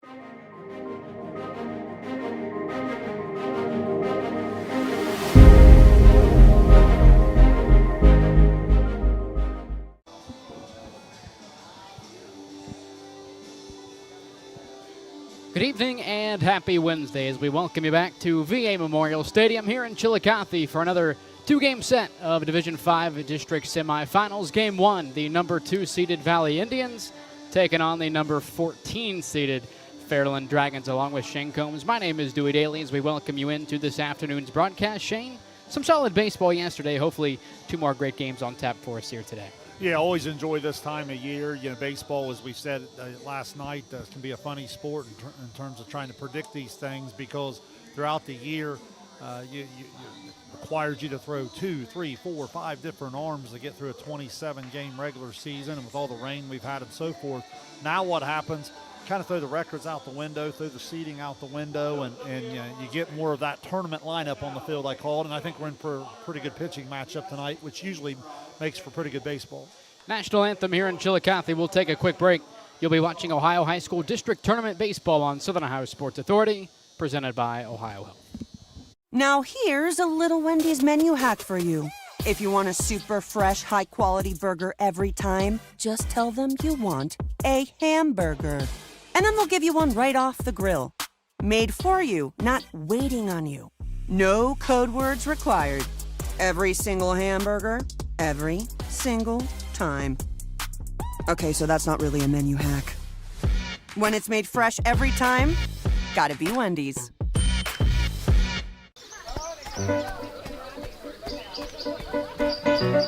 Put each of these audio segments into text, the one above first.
Good evening and happy Wednesday as we welcome you back to VA Memorial Stadium here in Chillicothe for another two-game set of Division V District Semifinals. Game 1, the number 2 seeded Valley Indians taking on the number 14 seeded Fairland Dragons along with Shane Combs. My name is Dewey Daly as we welcome you into this afternoon's broadcast. Shane, some solid baseball yesterday. Hopefully 2 more great games on tap for us here today. Yeah, always enjoy this time of year. You know, baseball, as we said last night, can be a funny sport in terms of trying to predict these things because throughout the year, you requires you to throw 2, 3, 4, 5 different arms to get through a 27-game regular season, and with all the rain we've had and so forth. Now what happens, kind of throw the records out the window, throw the seeding out the window, and you know, you get more of that tournament lineup on the field, I call it, and I think we're in for a pretty good pitching matchup tonight, which usually makes for pretty good baseball. National anthem here in Chillicothe. We'll take a quick break. You'll be watching Ohio High School District Tournament Baseball on Southern Ohio Sports Authority, presented by Ohio Health. Now here's a little Wendy's menu hack for you. If you want a super fresh, high-quality burger every time, just tell them you want a hamburger. And then they'll give you one right off the grill. Made for you, not waiting on you. No code words required. Every single hamburger, every single time. Okay, so that's not really a menu hack. When it's made fresh every time, gotta be Wendy's.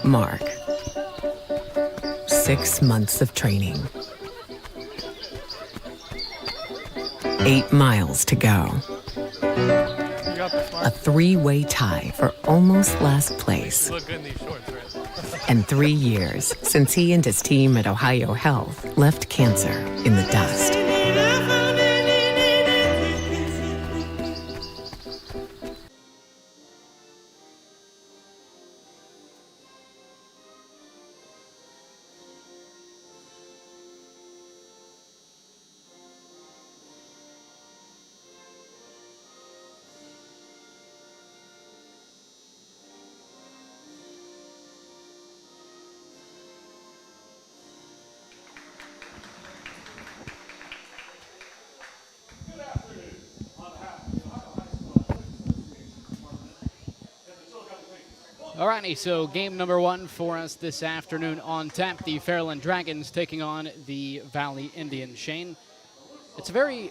Mark. 6 months of training. 8 miles to go. A 3-way tie for almost last place. And 3 years since he and his team at Ohio Health left cancer in the dust. Alrighty, so game number 1 for us this afternoon on tap. The Fairland Dragons taking on the Valley Indians. Shane, it's a very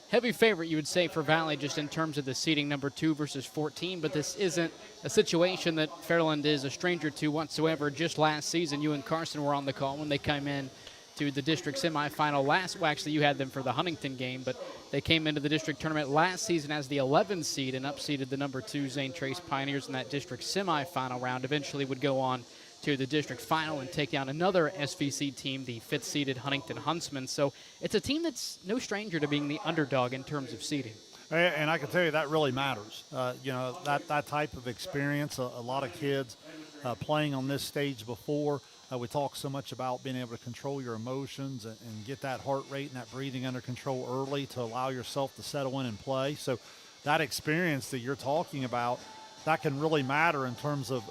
heavy favorite, you would say, for Valley just in terms of the seeding, number 2 versus 14, but this isn't a situation that Fairland is a stranger to whatsoever. Just last season, you and Carson were on the call when they came in to the district semifinal well, actually you had them for the Huntington game, but they came into the district tournament last season as the 11th seed and upseeded the number 2 Zane Trace Pioneers in that district semifinal round. Eventually would go on to the district final and take down another SVC team, the 5th seeded Huntington Huntsmen. So it's a team that's no stranger to being the underdog in terms of seeding. And I can tell you that really matters. You know, that type of experience, a lot of kids playing on this stage before. We talk so much about being able to control your emotions and get that heart rate and that breathing under control early to allow yourself to settle in and play. So that experience that you're talking about, that can really matter in terms of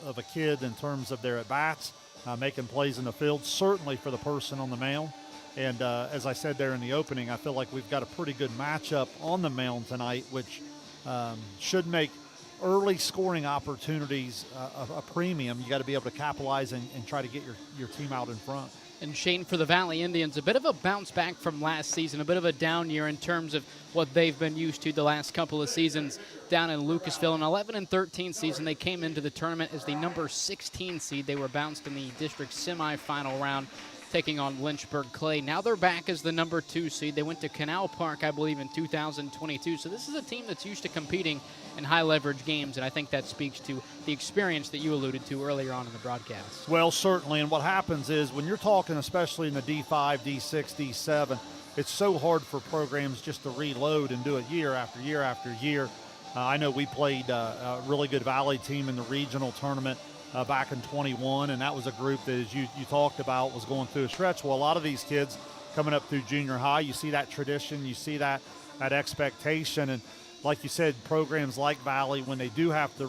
a kid, in terms of their at-bats, making plays in the field, certainly for the person on the mound. And as I said there in the opening, I feel like we've got a pretty good matchup on the mound tonight, which should make early scoring opportunities a premium. You got to be able to capitalize and try to get your team out in front. And Shane, for the Valley Indians, a bit of a bounce back from last season, a bit of a down year in terms of what they've been used to the last couple of seasons down in Lucasville. An 11-13 season, they came into the tournament as the number 16 seed. They were bounced in the district semifinal round, taking on Lynchburg Clay. Now they're back as the number 2 seed. They went to Canal Park, I believe, in 2022. So this is a team that's used to competing in high-leverage games, and I think that speaks to the experience that you alluded to earlier on in the broadcast. Well, certainly, and what happens is when you're talking, especially in the D5, D6, D7, it's so hard for programs just to reload and do it year after year after year. I know we played a really good Valley team in the regional tournament back in 21, and that was a group that, as you talked about, was going through a stretch. Well, a lot of these kids coming up through junior high. You see that tradition, you see that expectation, and like you said, programs like Valley, when they do have to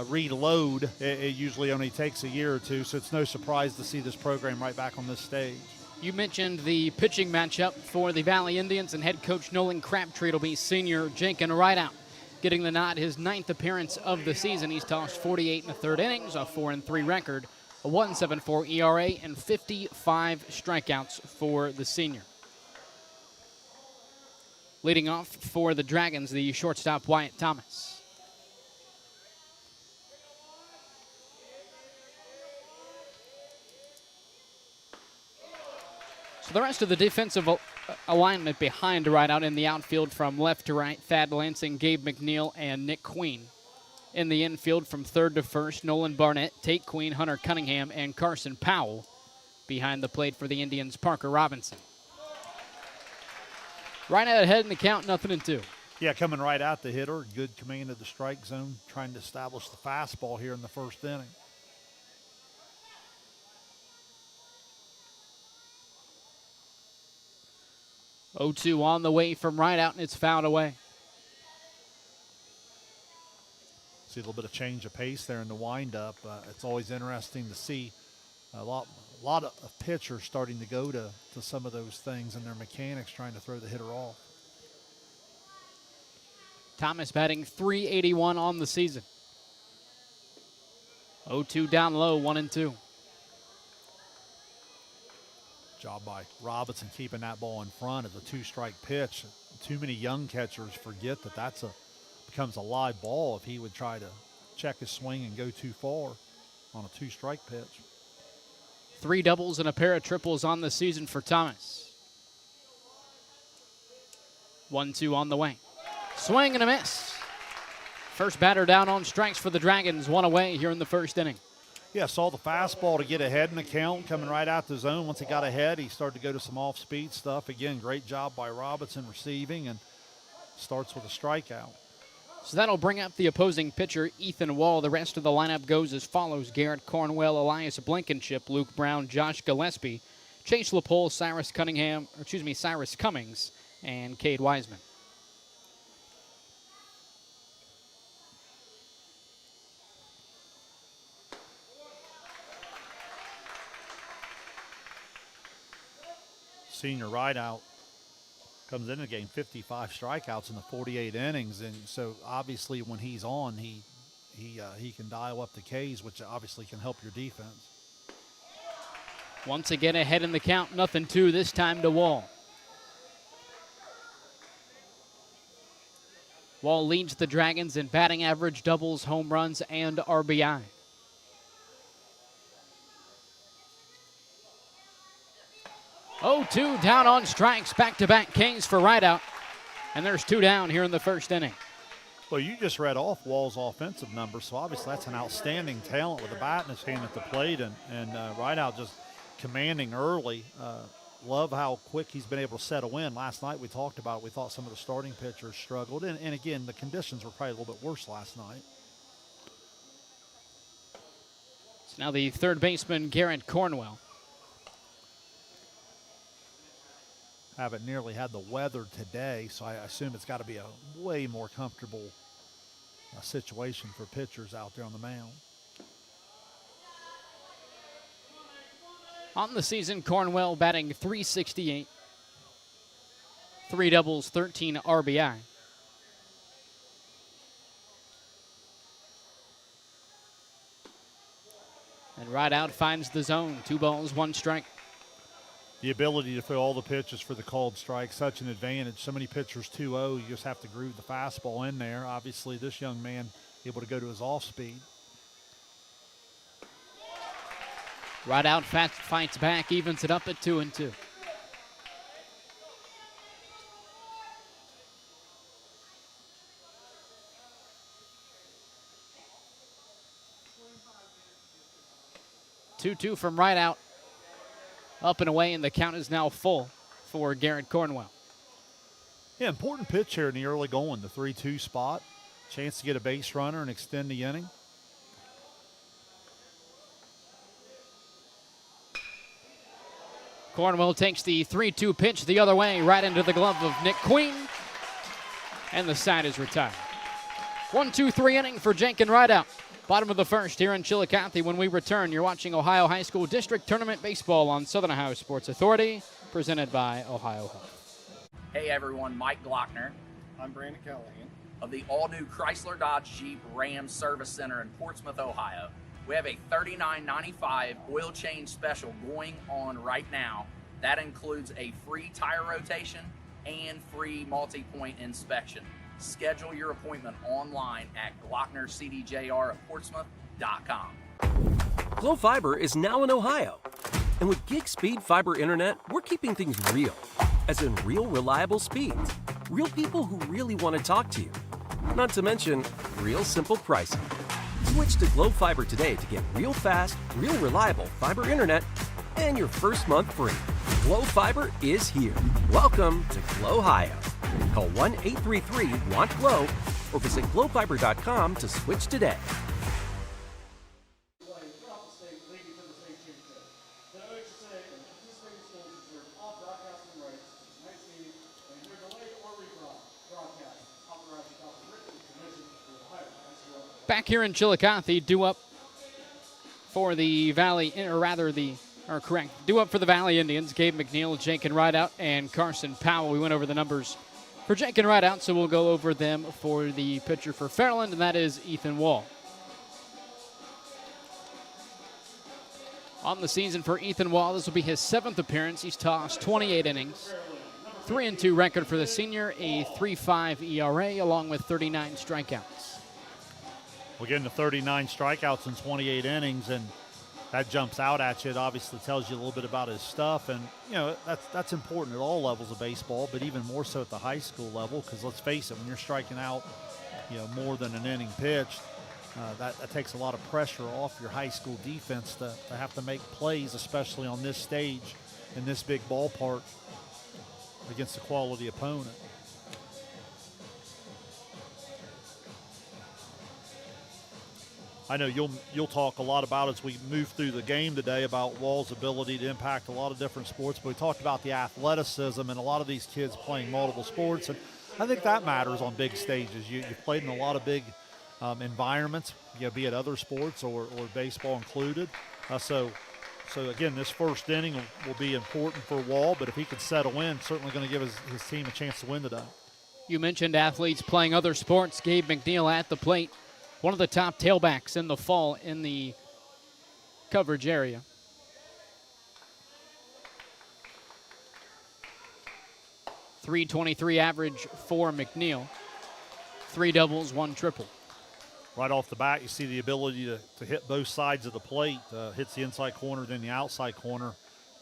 reload, it usually only takes a year or two, so it's no surprise to see this program right back on this stage. You mentioned the pitching matchup for the Valley Indians, and head coach Nolan Crabtree will be senior Jenkin Rideout, getting the nod, his 9th appearance of the season. He's tossed 48 in the third innings, a 4-3 record, a 1.74 ERA, and 55 strikeouts for the senior. Leading off for the Dragons, the shortstop Wyatt Thomas. So the rest of the defensive alignment behind Rideout in the outfield from left to right, Thad Lansing, Gabe McNeil, and Nick Queen. In the infield from third to first, Nolan Barnett, Tate Queen, Hunter Cunningham, and Carson Powell. Behind the plate for the Indians, Parker Robinson. Rideout ahead in the count, 0-2. Yeah, coming right at the hitter, good command of the strike zone, trying to establish the fastball here in the first inning. Oh, 2 on the way from Rideout, and it's fouled away. See a little bit of change of pace there in the windup. It's always interesting to see a lot of pitchers starting to go to some of those things in their mechanics, trying to throw the hitter off. Thomas batting .381 on the season. 0-2 down low, 1-2. Job by Robinson keeping that ball in front of the 2-strike pitch. Too many young catchers forget that becomes a live ball if he would try to check his swing and go too far on a 2-strike pitch. 3 doubles and a pair of triples on the season for Thomas. 1-2 on the way. Swing and a miss. First batter down on strikes for the Dragons, 1 away here in the first inning. Yeah, saw the fastball to get ahead in the count, coming right out the zone. Once he got ahead, he started to go to some off-speed stuff. Again, great job by Robinson receiving, and starts with a strikeout. So that'll bring up the opposing pitcher, Ethan Wall. The rest of the lineup goes as follows: Garrett Cornwell, Elias Blankenship, Luke Brown, Josh Gillespie, Chase LaPole, Cyrus Cummings, and Cade Wiseman. Senior Rideout comes into the game 55 strikeouts in the 48 innings, and so obviously when he's on, he can dial up the Ks, which obviously can help your defense. Once again ahead in the count, 0-2 this time to Wall. Wall leads the Dragons in batting average, doubles, home runs, and RBI. Oh, 2 down on strikes, back-to-back Ks for Rideout. And there's 2 down here in the first inning. Well, you just read off Wall's offensive numbers, so obviously that's an outstanding talent with a bat in his hand at the plate, and Rideout just commanding early. Love how quick he's been able to settle in. Last night we talked about it. We thought some of the starting pitchers struggled, and again, the conditions were probably a little bit worse last night. So now the third baseman, Garrett Cornwell. Haven't nearly had the weather today, so I assume it's got to be a way more comfortable situation for pitchers out there on the mound. On the season, Cornwell batting .368. 3 doubles, 13 RBI. And Rideout finds the zone. 2 balls, 1 strike. The ability to throw all the pitches for the called strike, such an advantage. So many pitchers 2-0, you just have to groove the fastball in there. Obviously, this young man able to go to his off-speed. Rideout fights back, evens it up at 2-2. Two from Rideout. Up and away, and the count is now full for Garrett Cornwell. Yeah, important pitch here in the early going, the 3-2 spot. Chance to get a base runner and extend the inning. Cornwell takes the 3-2 pitch the other way, right into the glove of Nick Queen, and the side is retired. 1-2-3 inning for Jenkin Rideout. Bottom of the first here in Chillicothe. When we return, you're watching Ohio High School District Tournament Baseball on Southern Ohio Sports Authority, presented by Ohio Health. Hey everyone, Mike Glockner. I'm Brandon Callahan. Of the all-new Chrysler Dodge Jeep Ram Service Center in Portsmouth, Ohio. We have a $39.95 oil change special going on right now. That includes a free tire rotation and free multi-point inspection. Schedule your appointment online at GlocknerCDJR@Portsmouth.com. Glo Fiber is now in Ohio. And with gig speed fiber internet, we're keeping things real. As in real reliable speeds. Real people who really want to talk to you. Not to mention, real simple pricing. Switch to Glo Fiber today to get real fast, real reliable fiber internet and your first month free. Glo Fiber is here. Welcome to Glo-Hio. Call 1-833-WANT-GLO or visit glofiber.com to switch today. Back here in Chillicothe, due up for the Valley, due up for the Valley Indians. Gabe McNeil, Jenkin Rideout, and Carson Powell. We went over the numbers for Jenkin Rideout, so we'll go over them for the pitcher for Fairland, and that is Ethan Wall. On the season for Ethan Wall, this will be his 7th appearance. He's tossed 28 innings. 3-2 record for the senior, a 3.5 ERA, along with 39 strikeouts. We're getting to 39 strikeouts in 28 innings, and that jumps out at you. It obviously tells you a little bit about his stuff, and that's important at all levels of baseball, but even more so at the high school level, because let's face it, when you're striking out more than an inning pitched, that takes a lot of pressure off your high school defense to have to make plays, especially on this stage in this big ballpark against a quality opponent. I know you'll talk a lot about as we move through the game today about Wall's ability to impact a lot of different sports, but we talked about the athleticism and a lot of these kids playing multiple sports, and I think that matters on big stages. You've played in a lot of big environments, be it other sports or baseball included. So again, this first inning will be important for Wall, but if he can settle in, certainly going to give his team a chance to win today. You mentioned athletes playing other sports. Gabe McNeil at the plate. One of the top tailbacks in the fall in the coverage area. .323 average for McNeil. 3 doubles, 1 triple. Right off the bat, you see the ability to hit both sides of the plate. Hits the inside corner, then the outside corner.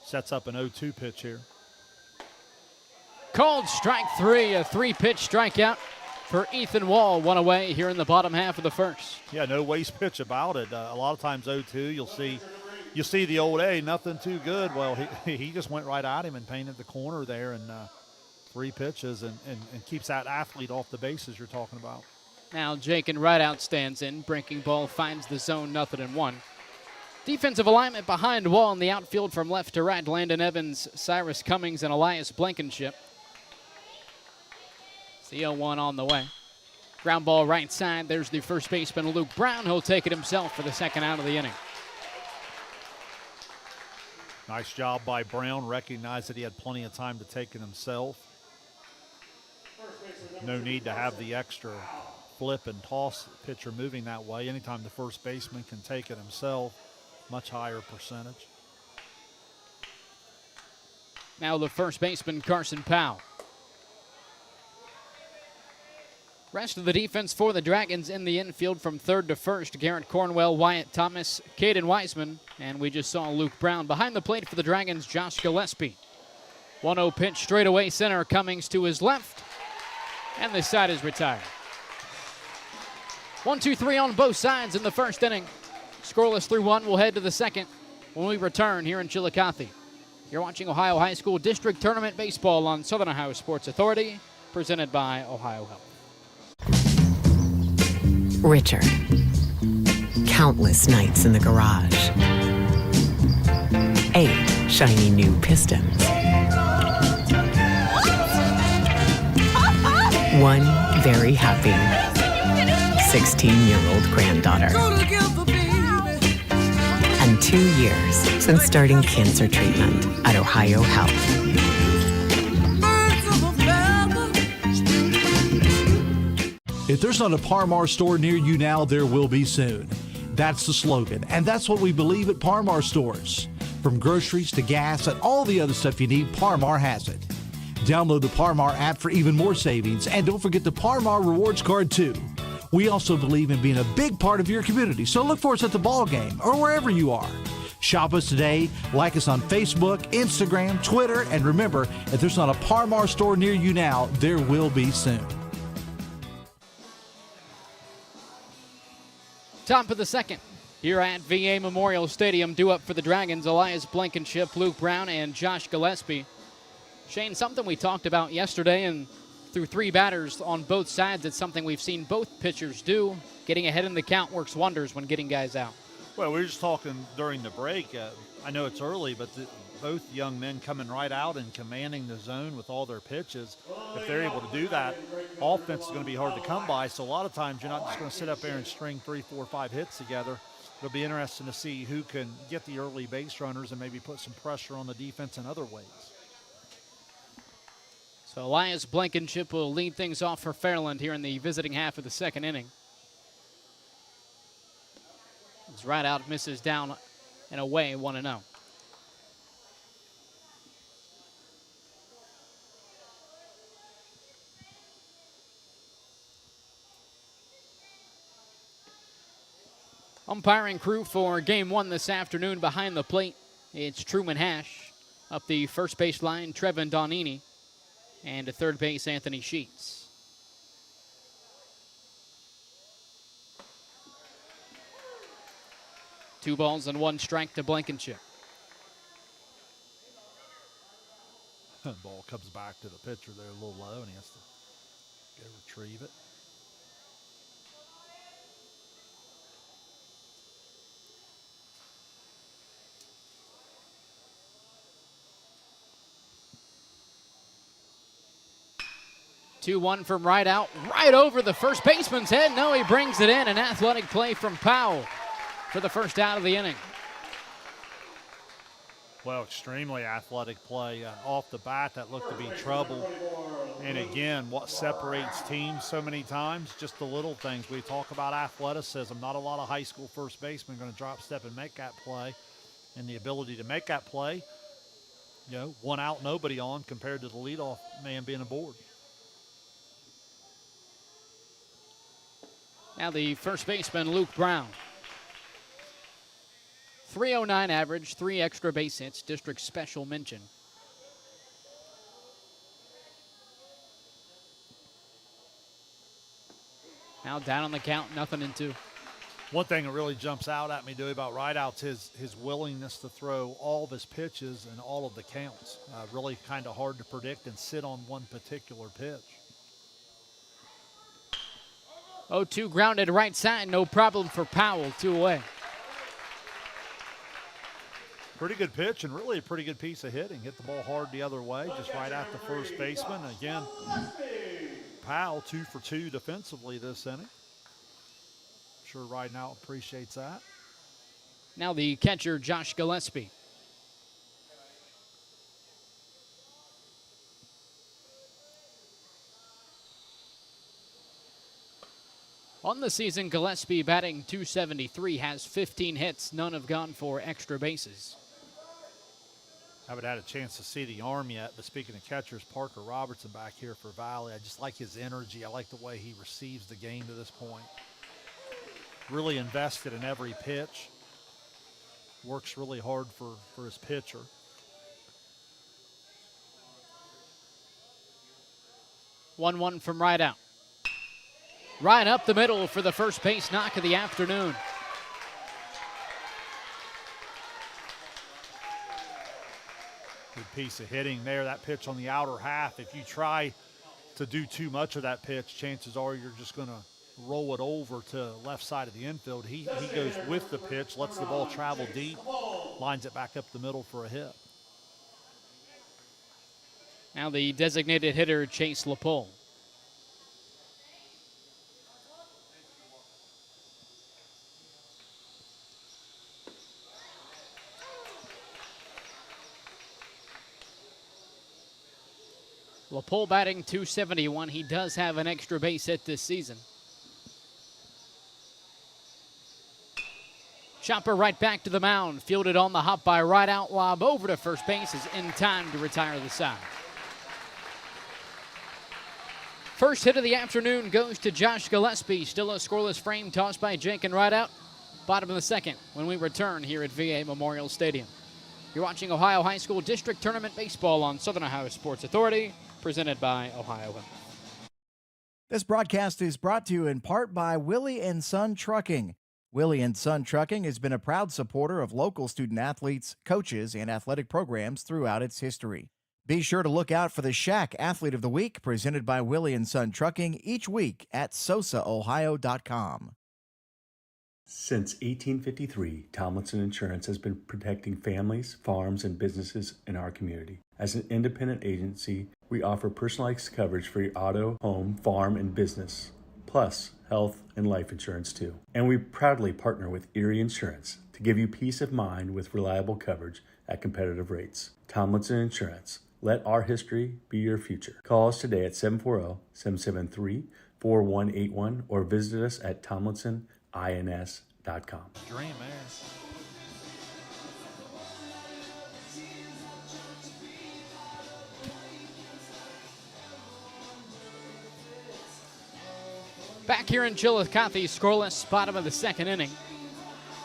Sets up an 0-2 pitch here. Called strike 3, a 3-pitch strikeout for Ethan Wall, 1 away here in the bottom half of the first. Yeah, no waste pitch about it. A lot of times 0-2, you'll see the old, hey, nothing too good. Well, he just went right at him and painted the corner there, and 3 pitches and keeps that athlete off the bases you're talking about. Now Jenkin Rideout stands in. Breaking ball finds the zone, 0-1. Defensive alignment behind Wall in the outfield from left to right. Landon Evans, Cyrus Cummings, and Elias Blankenship. The 0-1 on the way. Ground ball right side. There's the first baseman, Luke Brown. He'll take it himself for the second out of the inning. Nice job by Brown. Recognized that he had plenty of time to take it himself. No need to have the extra flip and toss pitcher moving that way. Anytime the first baseman can take it himself, much higher percentage. Now the first baseman, Carson Powell. Rest of the defense for the Dragons in the infield from third to first. Garrett Cornwell, Wyatt Thomas, Caden Wiseman, and we just saw Luke Brown. Behind the plate for the Dragons, Josh Gillespie. 1-0 pitch straight away center. Cummings to his left, and this side is retired. 1-2-3 on both sides in the first inning. Scoreless 3-1. We'll head to the second when we return here in Chillicothe. You're watching Ohio High School District Tournament Baseball on Southern Ohio Sports Authority, presented by Ohio Health. Richard. Countless nights in the garage. Age. shiny new pistons. One very happy 16-year-old granddaughter. And 2 years since starting cancer treatment at Ohio Health. If there's not a Par Mar store near you now, there will be soon. That's the slogan, and that's what we believe at Par Mar stores. From groceries to gas and all the other stuff you need, Par Mar has it. Download the Par Mar app for even more savings, and don't forget the Par Mar rewards card too. We also believe in being a big part of your community, so look for us at the ball game or wherever you are. Shop us today, like us on Facebook, Instagram, Twitter, and remember, if there's not a Par Mar store near you now, there will be soon. Top of the second here at VA Memorial Stadium. Due up for the Dragons, Elias Blankenship, Luke Brown, and Josh Gillespie. Shane, something we talked about yesterday, and through 3 batters on both sides, it's something we've seen both pitchers do. Getting ahead in the count works wonders when getting guys out. Well, we were just talking during the break. I know it's early, but both young men coming right out and commanding the zone with all their pitches. If they're able to do that, offense is going to be hard to come by. So a lot of times you're not just going to sit up there and string 3, 4, 5 hits together. It'll be interesting to see who can get the early base runners and maybe put some pressure on the defense in other ways. So Elias Blankenship will lead things off for Fairland here in the visiting half of the second inning. His right out misses down and away, 1-0. Umpiring crew for Game 1 this afternoon behind the plate. It's Truman Hash. Up the first base line, Trevin Donini. And at third base, Anthony Sheets. Two balls and 1 strike to Blankenship. Ball comes back to the pitcher there a little low, and he has to go retrieve it. Two-one from right out, right over the first baseman's head. No, he brings it in. An athletic play from Powell for the first out of the inning. Well, extremely athletic play. Off the bat, that looked to be trouble. And again, what separates teams so many times, just the little things. We talk about athleticism. Not a lot of high school first basemen going to drop step and make that play. And the ability to make that play, 1 out, nobody on, compared to the leadoff man being aboard. Now the first baseman, Luke Brown. 309 average, 3 extra base hits, district special mention. Now down on the count, 0-2. One thing that really jumps out at me, Dewey, about Rideout's his willingness to throw all of his pitches and all of the counts. Really kind of hard to predict and sit on one particular pitch. 0-2 grounded right side, no problem for Powell, 2 away. Pretty good pitch and really a pretty good piece of hitting. Hit the ball hard the other way, just right at the first baseman. Again, Powell 2 for 2 defensively this inning. Sure Rideout appreciates that. Now the catcher, Josh Gillespie. On the season, Gillespie batting .273, has 15 hits. None have gone for extra bases. Haven't had a chance to see the arm yet, but speaking of catchers, Parker Robertson back here for Valley. I just like his energy. I like the way he receives the game to this point. Really invested in every pitch. Works really hard for his pitcher. One from right out. Right up the middle for the first base knock of the afternoon. Good piece of hitting there. That pitch on the outer half, if you try to do too much of that pitch, chances are you're just going to roll it over to left side of the infield. He goes with the pitch, lets the ball travel deep, lines it back up the middle for a hit. Now the designated hitter, Chase LaPole. LaPole batting .271. He does have an extra base hit this season. Chopper right back to the mound. Fielded on the hop by right out lob over to first base is in time to retire the side. First hit of the afternoon goes to Josh Gillespie. Still a scoreless frame tossed by Jake and right out. Bottom of the second when we return here at VA Memorial Stadium. You're watching Ohio High School District Tournament Baseball on Southern Ohio Sports Authority, presented by Ohio Health. This broadcast is brought to you in part by Willie & Son Trucking. Willie & Son Trucking has been a proud supporter of local student athletes, coaches, and athletic programs throughout its history. Be sure to look out for the Shack Athlete of the Week presented by Willie & Son Trucking each week at sosaohio.com. Since 1853, Tomlinson Insurance has been protecting families, farms, and businesses in our community. As an independent agency, we offer personalized coverage for your auto, home, farm, and business, plus health and life insurance too. And we proudly partner with Erie Insurance to give you peace of mind with reliable coverage at competitive rates. Tomlinson Insurance. Let our history be your future. Call us today at 740-773-4181 or visit us at tomlinsonins.com. Dream, man. Back here in Chillicothe, scoreless, bottom of the second inning.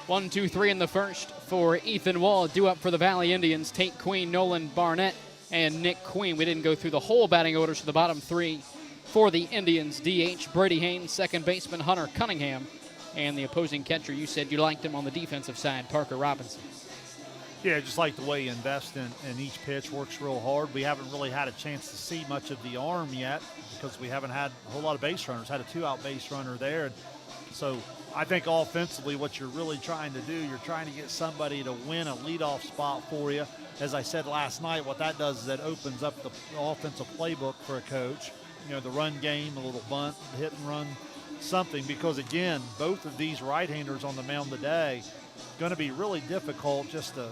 1-2-3 in the first for Ethan Wall, due up for the Valley Indians. Tate Queen, Nolan Barnett, and Nick Queen. We didn't go through the whole batting orders for the bottom three for the Indians. DH, Brady Haynes, second baseman, Hunter Cunningham, and the opposing catcher, you said you liked him on the defensive side, Parker Robinson. Yeah, just like the way you invest in each pitch, works real hard. We haven't really had a chance to see much of the arm yet because we haven't had a whole lot of base runners. Had a two-out base runner there. So I think offensively what you're really trying to do, you're trying to get somebody to win a leadoff spot for you. As I said last night, what that does is that opens up the offensive playbook for a coach. You know, the run game, a little bunt, hit and run, something. Because, again, both of these right-handers on the mound today, going to be really difficult just to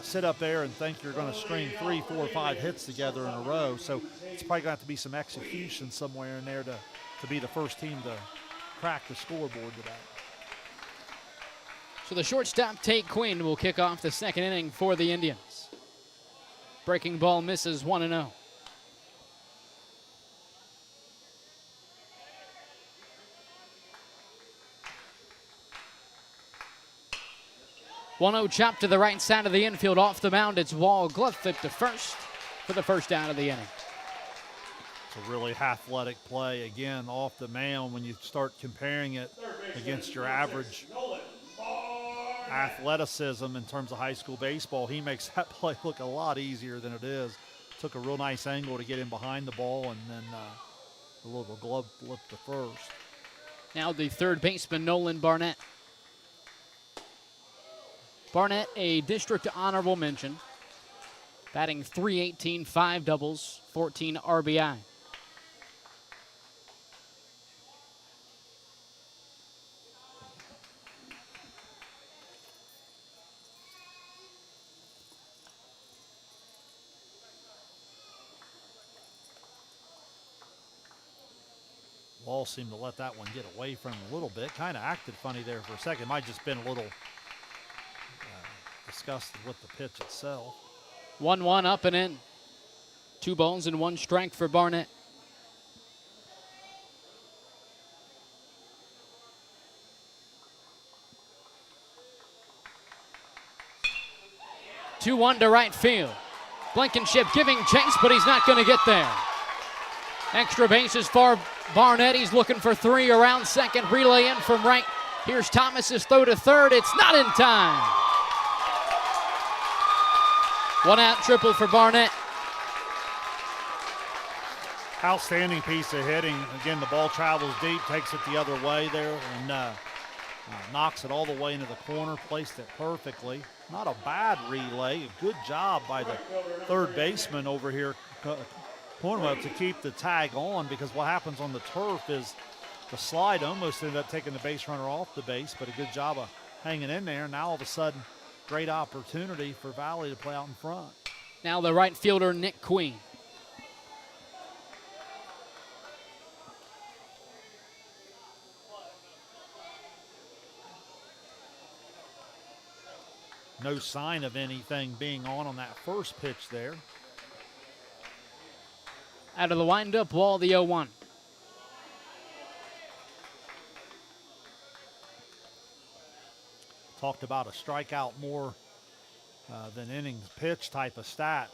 sit up there and think you're going to string 3, 4, 5 hits together in a row. So it's probably going to have to be some execution somewhere in there to be the first team to crack the scoreboard today. So the shortstop, Tate Queen, will kick off the second inning for the Indians. Breaking ball misses 1-0. One-0 chop to the right side of the infield. Off the mound, it's Wall. Glove flip to first for the first out of the inning. It's a really athletic play, again, off the mound. When you start comparing it against your average athleticism in terms of high school baseball, he makes that play look a lot easier than it is. Took a real nice angle to get in behind the ball, and then a little glove flip to first. Now the third baseman, Nolan Barnett. Barnett, a district honorable mention, batting .318, 5 doubles, 14 RBI. Wall seemed to let that one get away from him a little bit. Kind of acted funny there for a second. Might just been a little disgusted with the pitch itself. 1-1 up and in. 2 balls and 1 strike for Barnett. Two-1 to right field. Blankenship giving chase, but he's not going to get there. Extra bases for Barnett. He's looking for 3 around second. Relay in from right. Here's Thomas's throw to third. It's not in time. 1 out triple for Barnett. Outstanding piece of hitting. Again, the ball travels deep, takes it the other way there, and knocks it all the way into the corner, placed it perfectly. Not a bad relay. A good job by the third baseman over here Cornwell to keep the tag on, because what happens on the turf is the slide almost ended up taking the base runner off the base, but a good job of hanging in there. Now all of a sudden, great opportunity for Valley to play out in front. Now the right fielder, Nick Queen. No sign of anything being on that first pitch there. Out of the windup, Wall the 0-1. Talked about a strikeout more than innings pitch type of stat.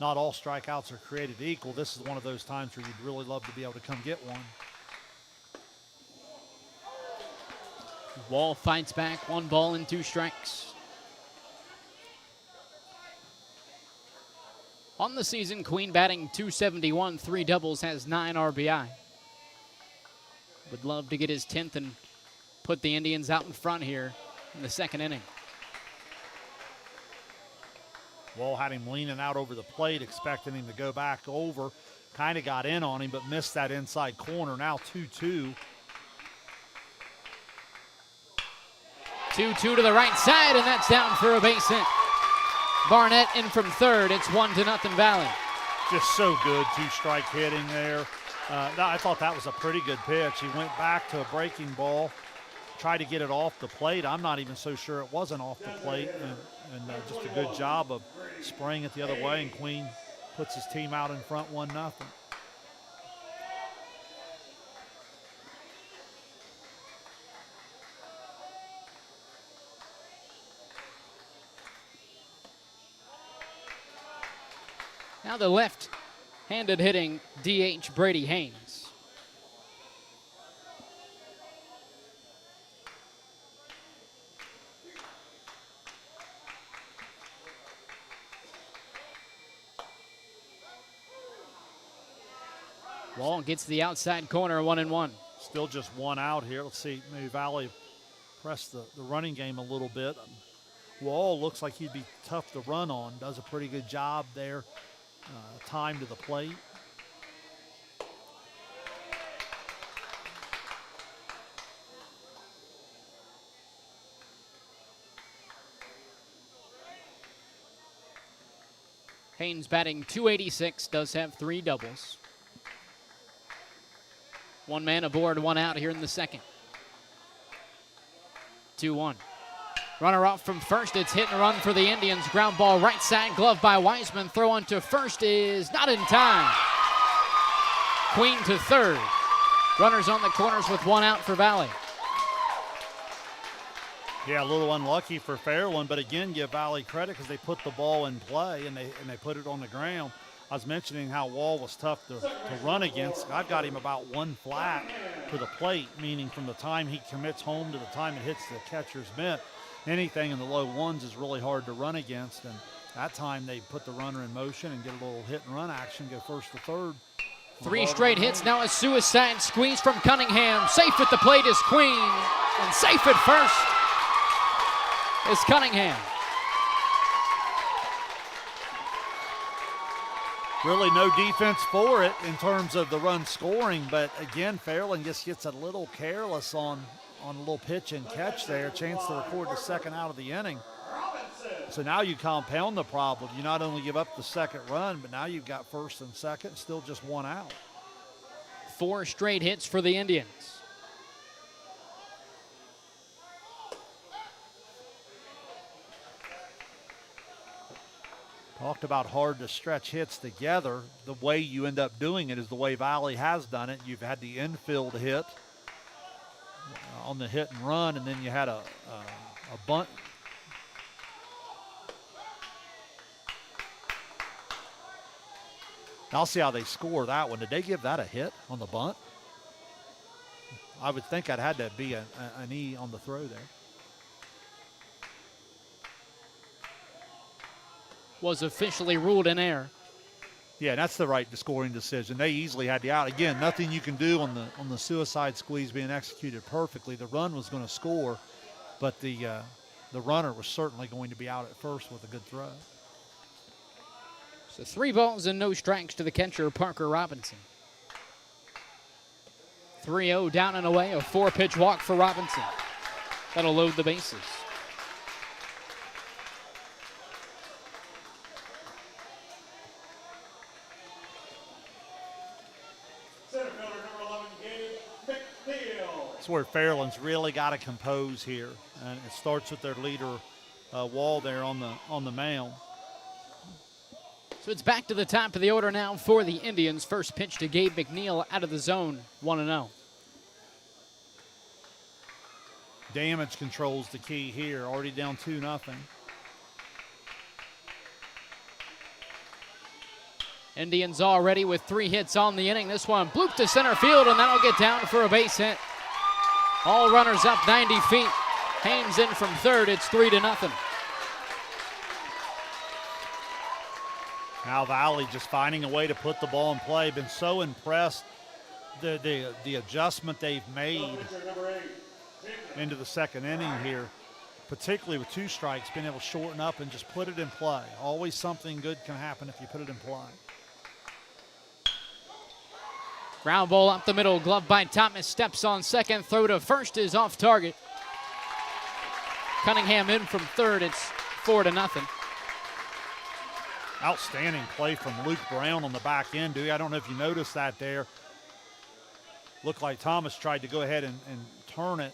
Not all strikeouts are created equal. This is one of those times where you'd really love to be able to come get one. Wall fights back, 1 ball and 2 strikes. On the season, Queen batting .271, 3 doubles, has 9 RBI. Would love to get his 10th and put the Indians out in front here in the second inning. Wall had him leaning out over the plate, expecting him to go back over. Kind of got in on him, but missed that inside corner. Now 2-2. 2-2 to the right side, and that's down for a base hit. Barnett in from third. It's 1-0 Valley. Just so good, 2-strike hitting there. I thought that was a pretty good pitch. He went back to a breaking ball, tried to get it off the plate. I'm not even so sure it wasn't off the plate, and just a good job of spraying it the other way, and Queen puts his team out in front 1-0. Now the left-handed hitting DH Brady Haynes. Wall gets the outside corner, 1-1. Still just 1 out here. Let's see, maybe Valley press the running game a little bit. Wall looks like he'd be tough to run on. Does a pretty good job there. Time to the plate. Haynes batting .286, does have 3 doubles. 1 man aboard, 1 out here in the second. 2-1. Runner off from first. It's hit and run for the Indians. Ground ball right side, glove by Wiseman. Throw on to first is not in time. Queen to third. Runners on the corners with 1 out for Valley. Yeah, a little unlucky for Fairland, but again, give Valley credit because they put the ball in play and they put it on the ground. I was mentioning how Wall was tough to run against. I've got him about 1 flat to the plate, meaning from the time he commits home to the time it hits the catcher's mitt. Anything in the low 1s is really hard to run against, and that time they put the runner in motion and get a little hit and run action, go first to third. 3 straight hits, now a suicide squeeze from Cunningham. Safe at the plate is Queen, and safe at first is Cunningham. Really no defense for it in terms of the run scoring, but again, Fairland just gets a little careless on a little pitch and catch there. Chance to record the second out of the inning. So now you compound the problem. You not only give up the second run, but now you've got first and second, still just 1 out. 4 straight hits for the Indians. Talked about hard to stretch hits together. The way you end up doing it is the way Valley has done it. You've had the infield hit on the hit and run, and then you had a bunt. I'll see how they score that one. Did they give that a hit on the bunt? I would think I'd had to be an E on the throw there. Was officially ruled in error. Yeah, that's the right scoring decision. They easily had the out. Again, nothing you can do on the suicide squeeze being executed perfectly. The run was going to score, but the runner was certainly going to be out at first with a good throw. So 3 balls and no strikes to the catcher, Parker Robinson. 3-0 down and away, a 4-pitch walk for Robinson. That'll load the bases. That's where Fairland's really got to compose here, and it starts with their leader Wall there on the mound. So it's back to the top of the order now for the Indians. First pitch to Gabe McNeil out of the zone, 1-0. Damage control's the key here, already down 2-0. Indians already with 3 hits on the inning. This one blooped to center field, and that'll get down for a base hit. All runners up 90 feet. Haynes in from third. It's 3-0. Now Valley just finding a way to put the ball in play. Been so impressed the adjustment they've made into the second inning here, particularly with 2 strikes, being able to shorten up and just put it in play. Always something good can happen if you put it in play. Ground ball up the middle, glove by Thomas, steps on second, throw to first is off target. Cunningham in from third, it's 4-0. Outstanding play from Luke Brown on the back end, Dewey. I don't know if you noticed that there. Looked like Thomas tried to go ahead and turn it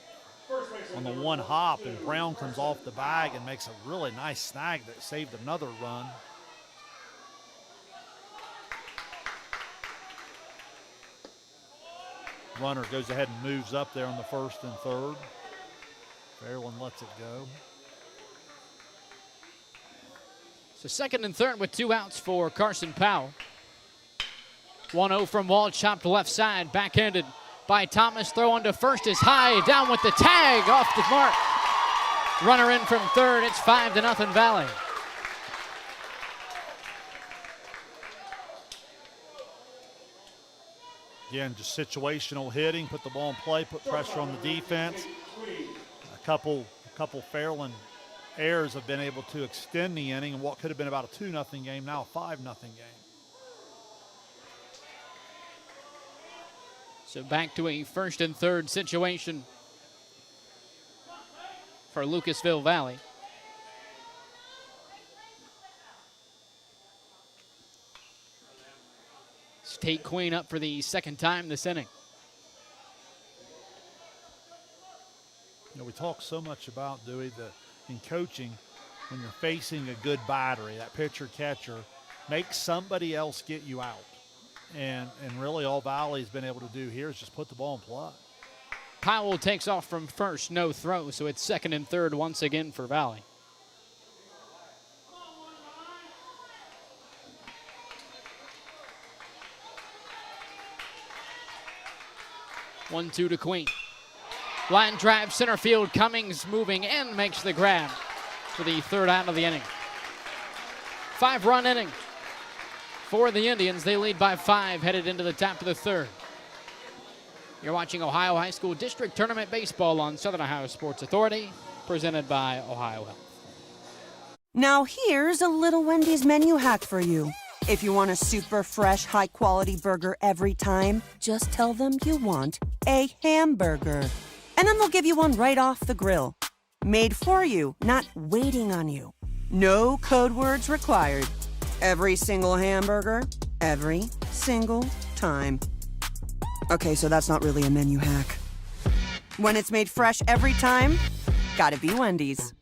on the one hop, and Brown comes off the bag and makes a really nice snag that saved another run. Runner goes ahead and moves up there on the first and third. Fairland lets it go. So second and third with 2 outs for Carson Powell. 1-0 from Wall, chopped left side, backhanded by Thomas. Throw on to first is high, down with the tag, off the mark. Runner in from third, it's 5-0 Valley. Again, just situational hitting, put the ball in play, put pressure on the defense. A couple Fairland errors have been able to extend the inning, and what could have been about a 2-0 game, now a 5-0 game. So back to a first and third situation for Lucasville Valley. Tate Queen up for the second time this inning. You know, we talk so much about, Dewey, in coaching, when you're facing a good battery, that pitcher-catcher, make somebody else get you out. And really all Valley's been able to do here is just put the ball in play. Powell takes off from first, no throw, so it's second and third once again for Valley. One-two to Queen. Line drive, center field. Cummings moving in, makes the grab for the third out of the inning. 5-run inning for the Indians. They lead by 5, headed into the top of the third. You're watching Ohio High School District Tournament Baseball on Southern Ohio Sports Authority, presented by Ohio Health. Now here's a little Wendy's menu hack for you. If you want a super fresh, high-quality burger every time, just tell them you want a hamburger. And then they'll give you one right off the grill. Made for you, not waiting on you. No code words required. Every single hamburger, every single time. Okay, so that's not really a menu hack. When it's made fresh every time, gotta be Wendy's.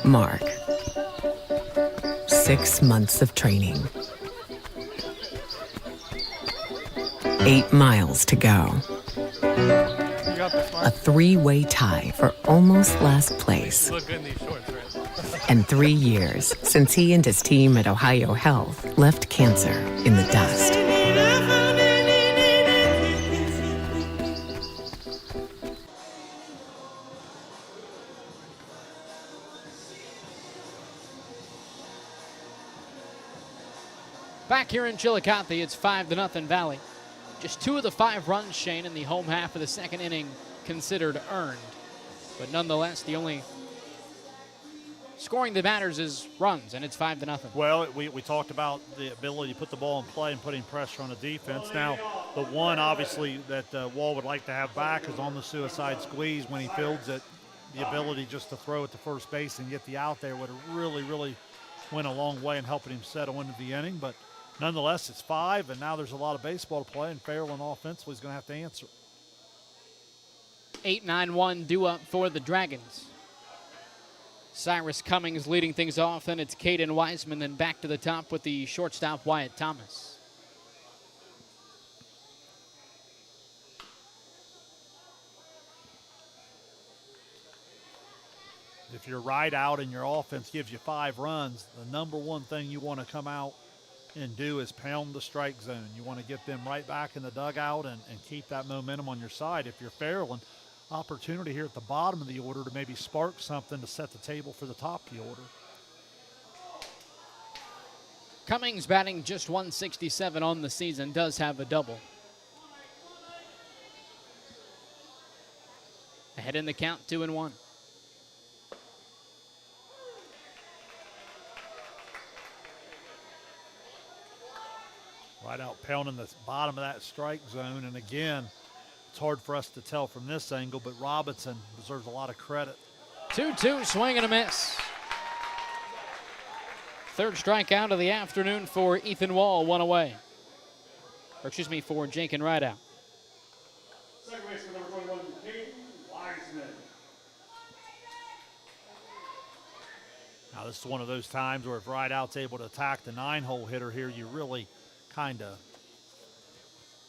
Mark. 6 months of training. 8 miles to go. A 3-way tie for almost last place. You look good in these shorts, right? And 3 years since he and his team at Ohio Health left cancer in the dust. Back here in Chillicothe, it's 5-0 Valley. Just 2 of the 5 runs, Shane, in the home half of the second inning considered earned. But nonetheless, the only scoring the batters is runs, and it's 5-0. Well, we talked about the ability to put the ball in play and putting pressure on the defense. Now, the one, obviously, that Wall would like to have back is on the suicide squeeze when he fields it. The ability just to throw at the first base and get the out there would have really, really went a long way in helping him settle into the inning. But nonetheless, it's 5, and now there's a lot of baseball to play, and Fairland offensively is going to have to answer. 8-9-1 due up for the Dragons. Cyrus Cummings leading things off, then it's Caden Wiseman, then back to the top with the shortstop Wyatt Thomas. If you're right out and your offense gives you 5 runs, the number one thing you want to come out and do is pound the strike zone. You want to get them right back in the dugout and keep that momentum on your side. If you're Fairland, opportunity here at the bottom of the order to maybe spark something to set the table for the top of the order. Cummings batting just 167 on the season, does have a double. Ahead in the count, 2-1. Right out pounding the bottom of that strike zone. And again, it's hard for us to tell from this angle, but Robinson deserves a lot of credit. 2-2, swing and a miss. Third strikeout of the afternoon for Ethan Wall, 1 away. Or excuse me, for Jakin Rideout. Second baseman number 21, Caden Wiseman. Now this is one of those times where if Rideout's able to attack the 9-hole hitter here, you really kind of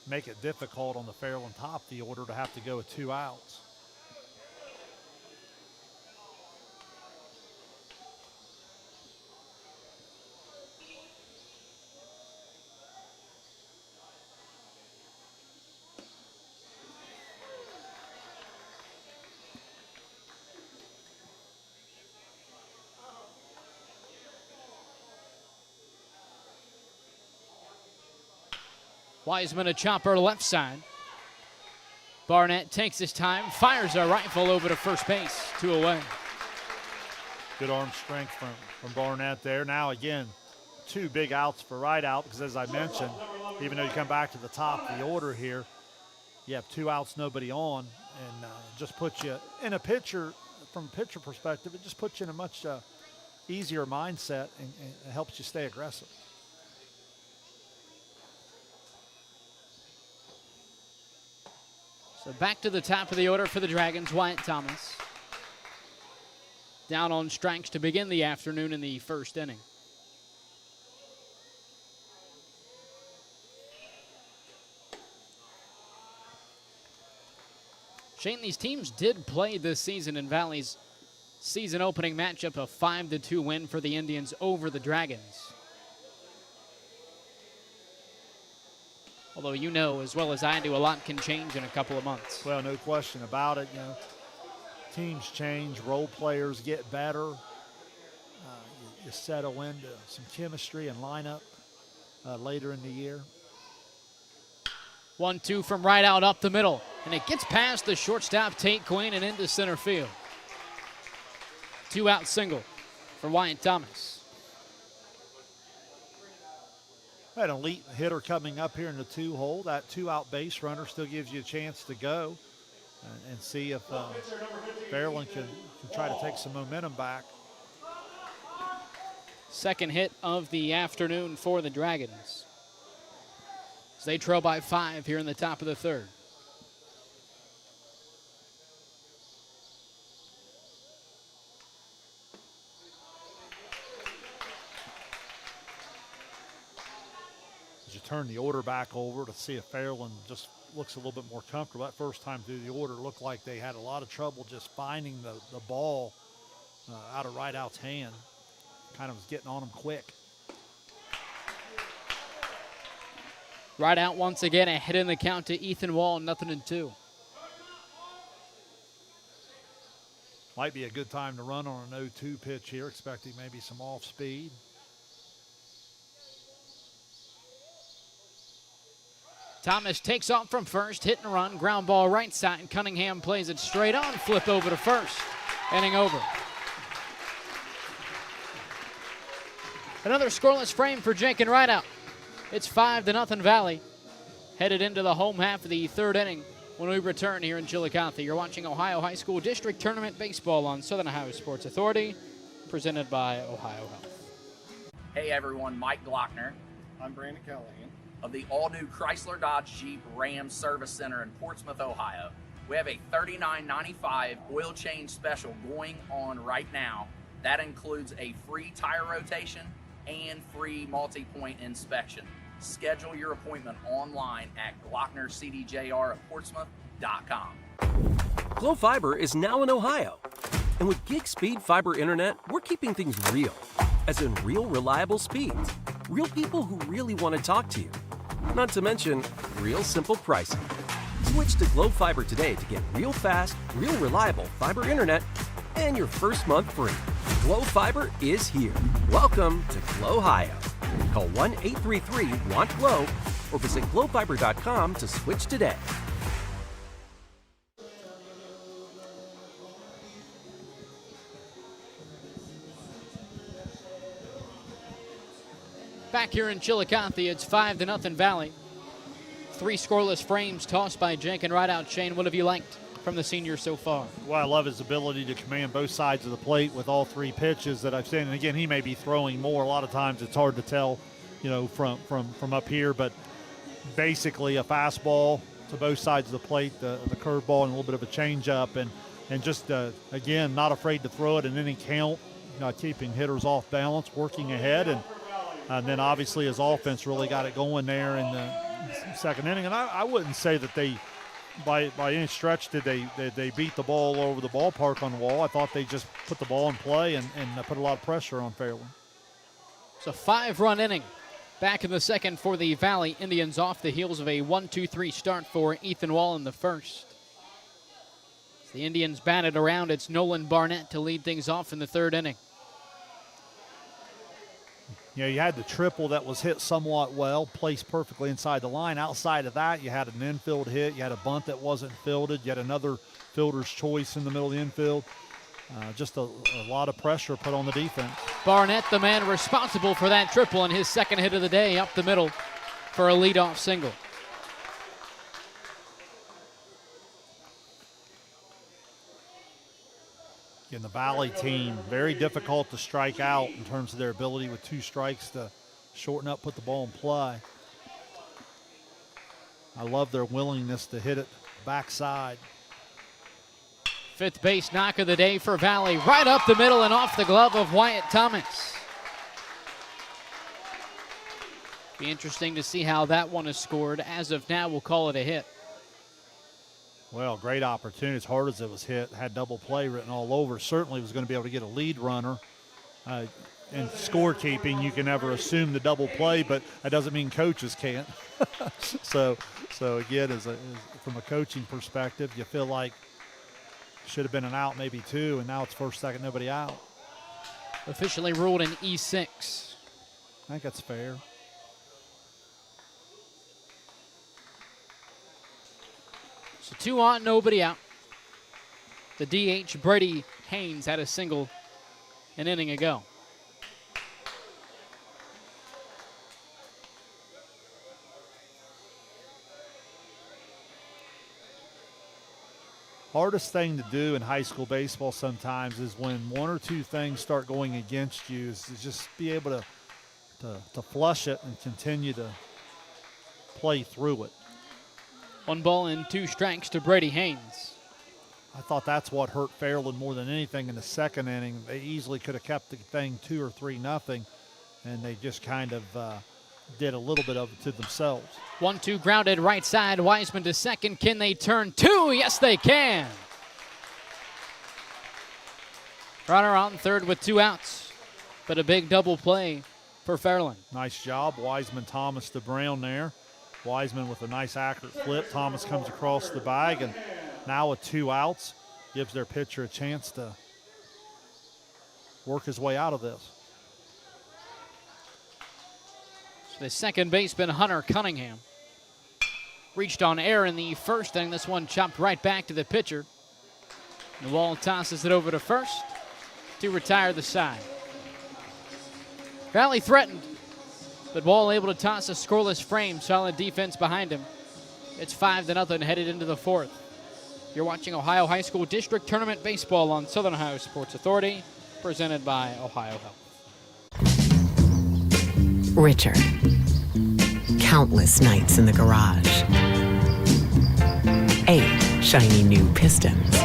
make it difficult on the Fairland top of the order to have to go with 2 outs. Wiseman a chopper left side. Barnett takes his time, fires a rifle over to first base, 2 away. Good arm strength from Barnett there. Now again, 2 big outs for Rideout because as I mentioned, even though you come back to the top of the order here, you have 2 outs, nobody on, and just puts you in a pitcher, from a pitcher perspective, it just puts you in a much easier mindset and it helps you stay aggressive. So back to the top of the order for the Dragons, Wyatt Thomas. Down on strikes to begin the afternoon in the first inning. Shane, these teams did play this season in Valley's season opening matchup, a 5-2 win for the Indians over the Dragons. Although you know as well as I do, a lot can change in a couple of months. Well, no question about it. You know, teams change, role players get better. You settle into some chemistry and lineup later in the year. 1-2 from right out up the middle, and it gets past the shortstop Tate Quinn and into center field. 2-out single for Wyatt Thomas. An elite hitter coming up here in the 2-hole. That 2-out base runner still gives you a chance to go and see if Fairland can try to take some momentum back. Second hit of the afternoon for the Dragons, as they trail by 5 here in the top of the third. As you turn the order back over to see if Fairland just looks a little bit more comfortable. That first time through the order looked like they had a lot of trouble just finding the ball out of Rideout's hand. Kind of was getting on them quick. Rideout once again ahead in the count to Ethan Wall, 0-2. Might be a good time to run on an 0-2 pitch here, expecting maybe some off speed. Thomas takes off from first, hit and run, ground ball right side. Cunningham plays it straight on, flip over to first. Inning over. Another scoreless frame for Jake and Rideout. It's 5-0 Valley. Headed into the home half of the third inning when we return here in Chillicothe. You're watching Ohio High School District Tournament Baseball on Southern Ohio Sports Authority, presented by Ohio Health. Hey everyone, Mike Glockner. I'm Brandon Callahan. Of the all-new Chrysler Dodge Jeep Ram Service Center in Portsmouth, Ohio. We have a $39.95 oil change special going on right now. That includes a free tire rotation and free multi-point inspection. Schedule your appointment online at glocknercdjr@portsmouth.com. Glow Fiber is now in Ohio. And with gig speed fiber internet, we're keeping things real. As in real reliable speeds. Real people who really want to talk to you. Not to mention, real simple pricing. Switch to Glow Fiber today to get real fast, real reliable fiber internet and your first month free. Glow Fiber is here. Welcome to Glow Ohio. Call 1-833-WANT-GLOW or visit glowfiber.com to switch today. Back here in Chillicothe, it's 5-0 Valley. 3 scoreless frames tossed by Jake and Rideout. Shane, what have you liked from the senior so far? Well, I love his ability to command both sides of the plate with all 3 pitches that I've seen. And again, he may be throwing more. A lot of times it's hard to tell, from up here. But basically a fastball to both sides of the plate, the curveball, and a little bit of a changeup. And just, again, not afraid to throw it in any count, keeping hitters off balance, working ahead. And then obviously his offense really got it going there in the second inning. And I wouldn't say that they, by any stretch, did they beat the ball over the ballpark on the wall. I thought they just put the ball in play and put a lot of pressure on Fairland. It's a 5-run inning back in the second for the Valley Indians off the heels of a 1-2-3 start for Ethan Wall in the first. As the Indians batted around, it's Nolan Barnett to lead things off in the third inning. You had the triple that was hit somewhat well, placed perfectly inside the line. Outside of that, you had an infield hit. You had a bunt that wasn't fielded. You had another fielder's choice in the middle of the infield. Just a lot of pressure put on the defense. Barnett, the man responsible for that triple, and his second hit of the day up the middle for a leadoff single. In the Valley team, very difficult to strike out in terms of their ability with 2 strikes to shorten up, put the ball in play. I love their willingness to hit it backside. Fifth base knock of the day for Valley, right up the middle and off the glove of Wyatt Thomas. Be interesting to see how that one is scored. As of now, we'll call it a hit. Well, great opportunity. As hard as it was hit, had double play written all over. Certainly was going to be able to get a lead runner. In scorekeeping, you can never assume the double play, but that doesn't mean coaches can't. So again, from a coaching perspective, you feel like should have been an out, maybe 2, and now it's first, second, nobody out. Officially ruled an E6. I think that's fair. So 2 on, nobody out. The DH, Brady Haynes, had a single an inning ago. Hardest thing to do in high school baseball sometimes is when 1 or 2 things start going against you is to just be able to flush it and continue to play through it. 1 ball and 2 strikes to Brady Haynes. I thought that's what hurt Fairland more than anything in the second inning. They easily could have kept the thing 2 or 3-0, and they just kind of did a little bit of it to themselves. 1-2 grounded right side. Wiseman to second. Can they turn 2? Yes, they can. Runner on third with 2 outs, but a big double play for Fairland. Nice job, Wiseman, Thomas to Brown there. Wiseman with a nice accurate flip. Thomas comes across the bag, and now with 2 outs, gives their pitcher a chance to work his way out of this. So the second baseman, Hunter Cunningham, reached on air in the first inning. This one chopped right back to the pitcher. The Wall tosses it over to first to retire the side. Valley threatened, but Wall able to toss a scoreless frame. Solid defense behind him. It's 5-0 headed into the fourth. You're watching Ohio High School District Tournament Baseball on Southern Ohio Sports Authority, presented by Ohio Health. Richard. Countless nights in the garage. 8 shiny new pistons.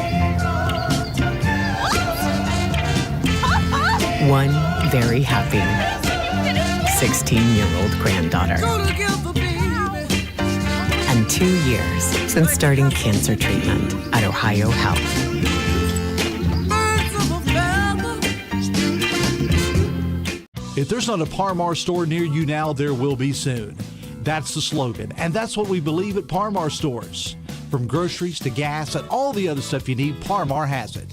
1 very happy 16-year-old granddaughter. And 2 years since starting cancer treatment at Ohio Health. If there's not a Par Mar store near you now, there will be soon. That's the slogan, and that's what we believe at Par Mar stores. From groceries to gas and all the other stuff you need, Par Mar has it.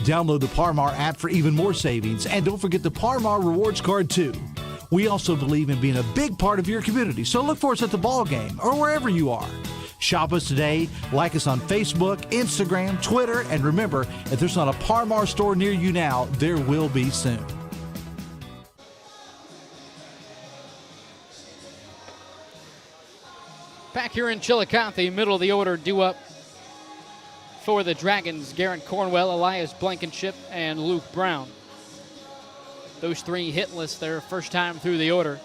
Download the Par Mar app for even more savings, and don't forget the Par Mar rewards card too. We also believe in being a big part of your community, so look for us at the ball game or wherever you are. Shop us today, like us on Facebook, Instagram, Twitter, and remember, if there's not a Par Mar store near you now, there will be soon. Back here in Chillicothe, middle of the order, due up for the Dragons, Garrett Cornwell, Elias Blankenship, and Luke Brown. Those 3 hitless their first time through the order.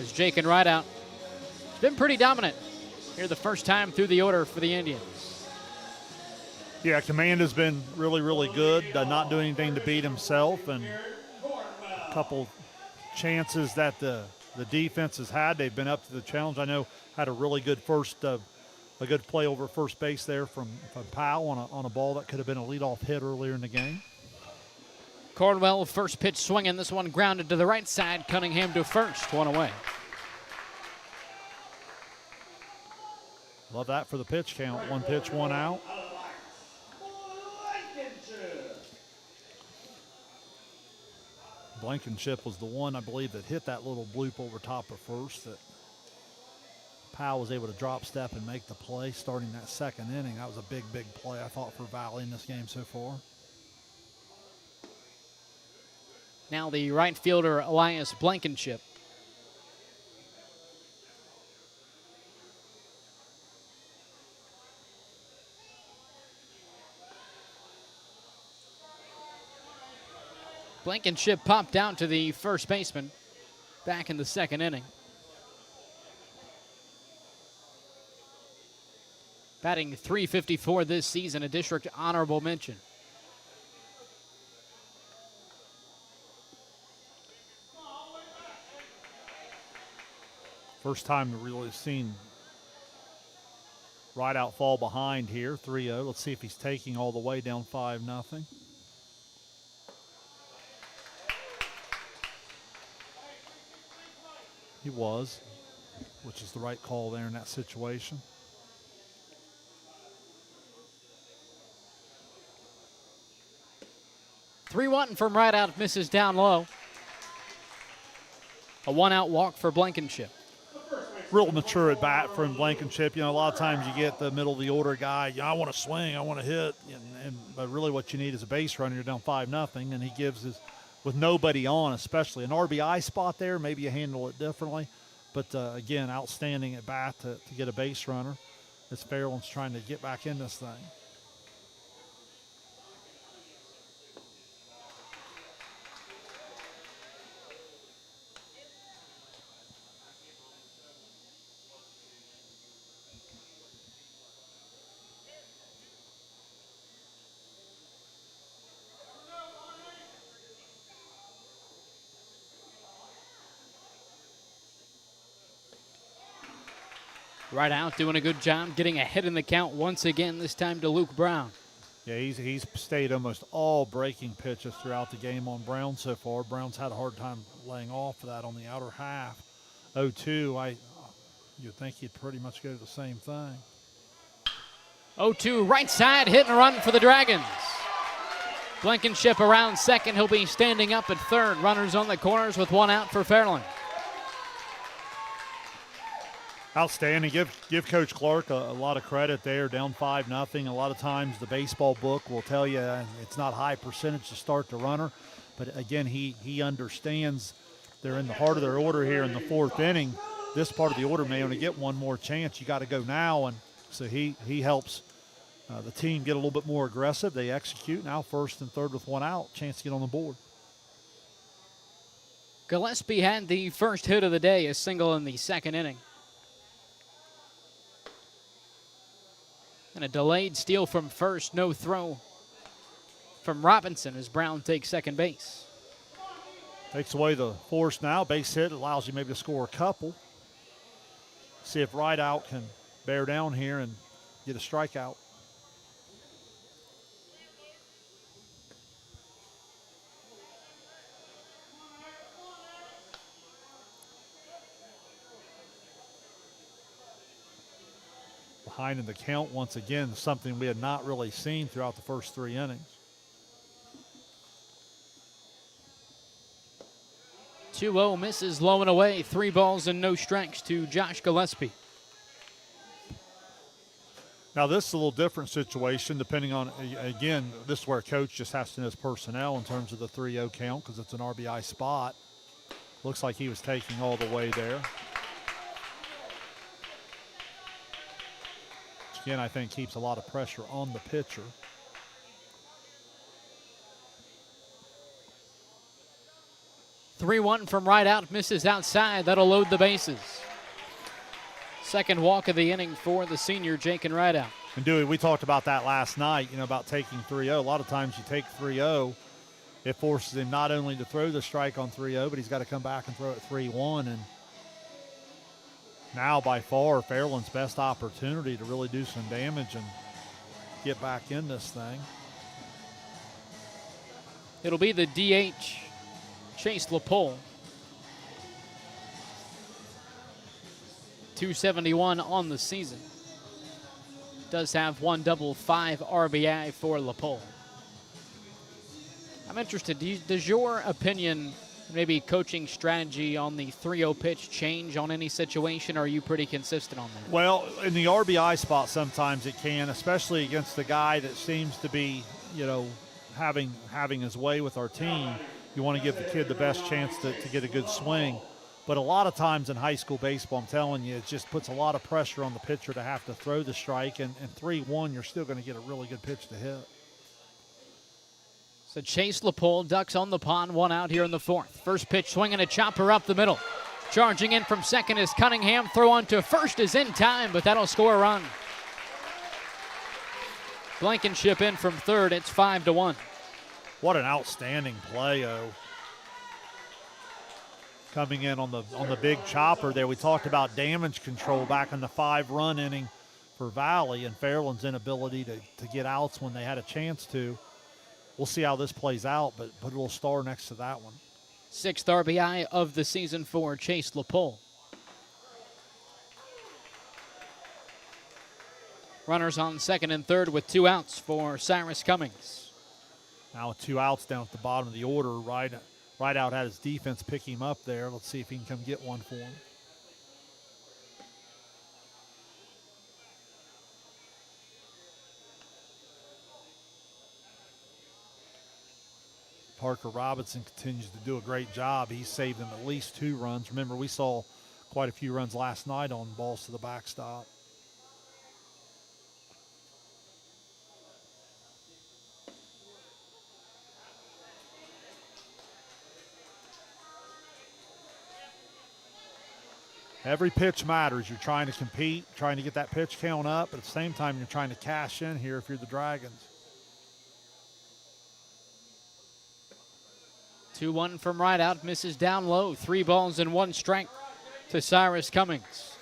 As Jake and Rideout has been pretty dominant here the first time through the order for the Indians. Yeah, command has been really, really good. Not doing anything to beat himself, and a couple chances that the defense has had. They've been up to the challenge. I know had a really good a good play over first base there from Powell on a ball that could have been a leadoff hit earlier in the game. Cornwell, first pitch swinging. This one grounded to the right side. Cunningham to first, 1 away. Love that for the pitch count. 1 pitch, 1 out. Blankenship was the one, I believe, that hit that little bloop over top of first that Powell was able to drop step and make the play starting that second inning. That was a big, big play, I thought, for Valley in this game so far. Now the right fielder, Elias Blankenship. Blankenship popped out to the first baseman back in the second inning. Batting .354 this season, a district honorable mention. First time to really seen Rideout fall behind here, 3-0. Let's see if he's taking all the way down 5-0. He was, which is the right call there in that situation. .3-1 from Rideout, misses down low. A 1-out walk for Blankenship. Real mature at bat from Blankenship. You know, a lot of times you get the middle of the order guy, I want to swing, I want to hit. But really what you need is a base runner. You're down 5-0, and he gives his, with nobody on, especially an RBI spot there, maybe you handle it differently. But again, outstanding at bat to get a base runner as Fairland's trying to get back in this thing. Rideout doing a good job getting ahead in the count once again, this time to Luke Brown. Yeah, he's stayed almost all breaking pitches throughout the game on Brown so far. Brown's had a hard time laying off of that on the outer half. 0-2, you'd think he'd pretty much go to the same thing. 0-2, right side, hit and run for the Dragons. Blankenship around second. He'll be standing up at third. Runners on the corners with 1 out for Fairland. Outstanding. Give Coach Clark a lot of credit there, down 5-0. A lot of times the baseball book will tell you it's not high percentage to start the runner. But again, he understands they're in the heart of their order here in the fourth inning. This part of the order may only get one more chance. You got to go now, and so he helps the team get a little bit more aggressive. They execute now, first and third with one out, chance to get on the board. Gillespie had the first hit of the day, a single in the second inning. And a delayed steal from first, no throw from Robinson as Brown takes second base. Takes away the force now. Base hit allows you maybe to score a couple. See if Rideout can bear down here and get a strikeout. Behind in the count once again, something we had not really seen throughout the first three innings. 2-0 misses low and away. 3 balls and no strikes to Josh Gillespie. Now this is a little different situation depending on, again, this is where a coach just has to know his personnel in terms of the 3-0 count because it's an RBI spot. Looks like he was taking all the way there. Which again, I think keeps a lot of pressure on the pitcher. Three-1 from right out, misses outside. That'll load the bases. Second walk of the inning for the senior, Jake and Rideout. And Dewey, we talked about that last night, about taking 3-0. A lot of times you take 3-0, it forces him not only to throw the strike on 3-0, but he's got to come back and throw it 3-1. And now by far Fairland's best opportunity to really do some damage and get back in this thing. It'll be the DH, Chase LaPole. 271 on the season. Does have one double, 5 RBI for LaPole. I'm interested, does your opinion, maybe coaching strategy on the 3-0 pitch change on any situation, or are you pretty consistent on that? Well, in the RBI spot sometimes it can, especially against the guy that seems to be, having his way with our team. You want to give the kid the best chance to get a good swing. But a lot of times in high school baseball, I'm telling you, it just puts a lot of pressure on the pitcher to have to throw the strike. And 3-1, you're still going to get a really good pitch to hit. So Chase LaPole ducks on the pond, 1 out here in the fourth. First pitch swinging a chopper up the middle. Charging in from second is Cunningham. Throw on to first is in time, but that'll score a run. Blankenship in from third. It's 5-1. What an outstanding play, coming in on the big chopper there. We talked about damage control back in the 5-run inning for Valley and Fairland's inability to get outs when they had a chance to. We'll see how this plays out, but put a little star next to that one. 6th RBI of the season for Chase LaPole. Runners on second and third with 2 outs for Cyrus Cummings. Now with 2 outs down at the bottom of the order, Rideout had his defense pick him up there. Let's see if he can come get one for him. Parker Robinson continues to do a great job. He's saved them at least 2 runs. Remember, we saw quite a few runs last night on balls to the backstop. Every pitch matters. You're trying to compete, trying to get that pitch count up, but at the same time, you're trying to cash in here if you're the Dragons. 2-1 from Rideout, misses down low. 3 balls and 1 strike to Cyrus Cummings.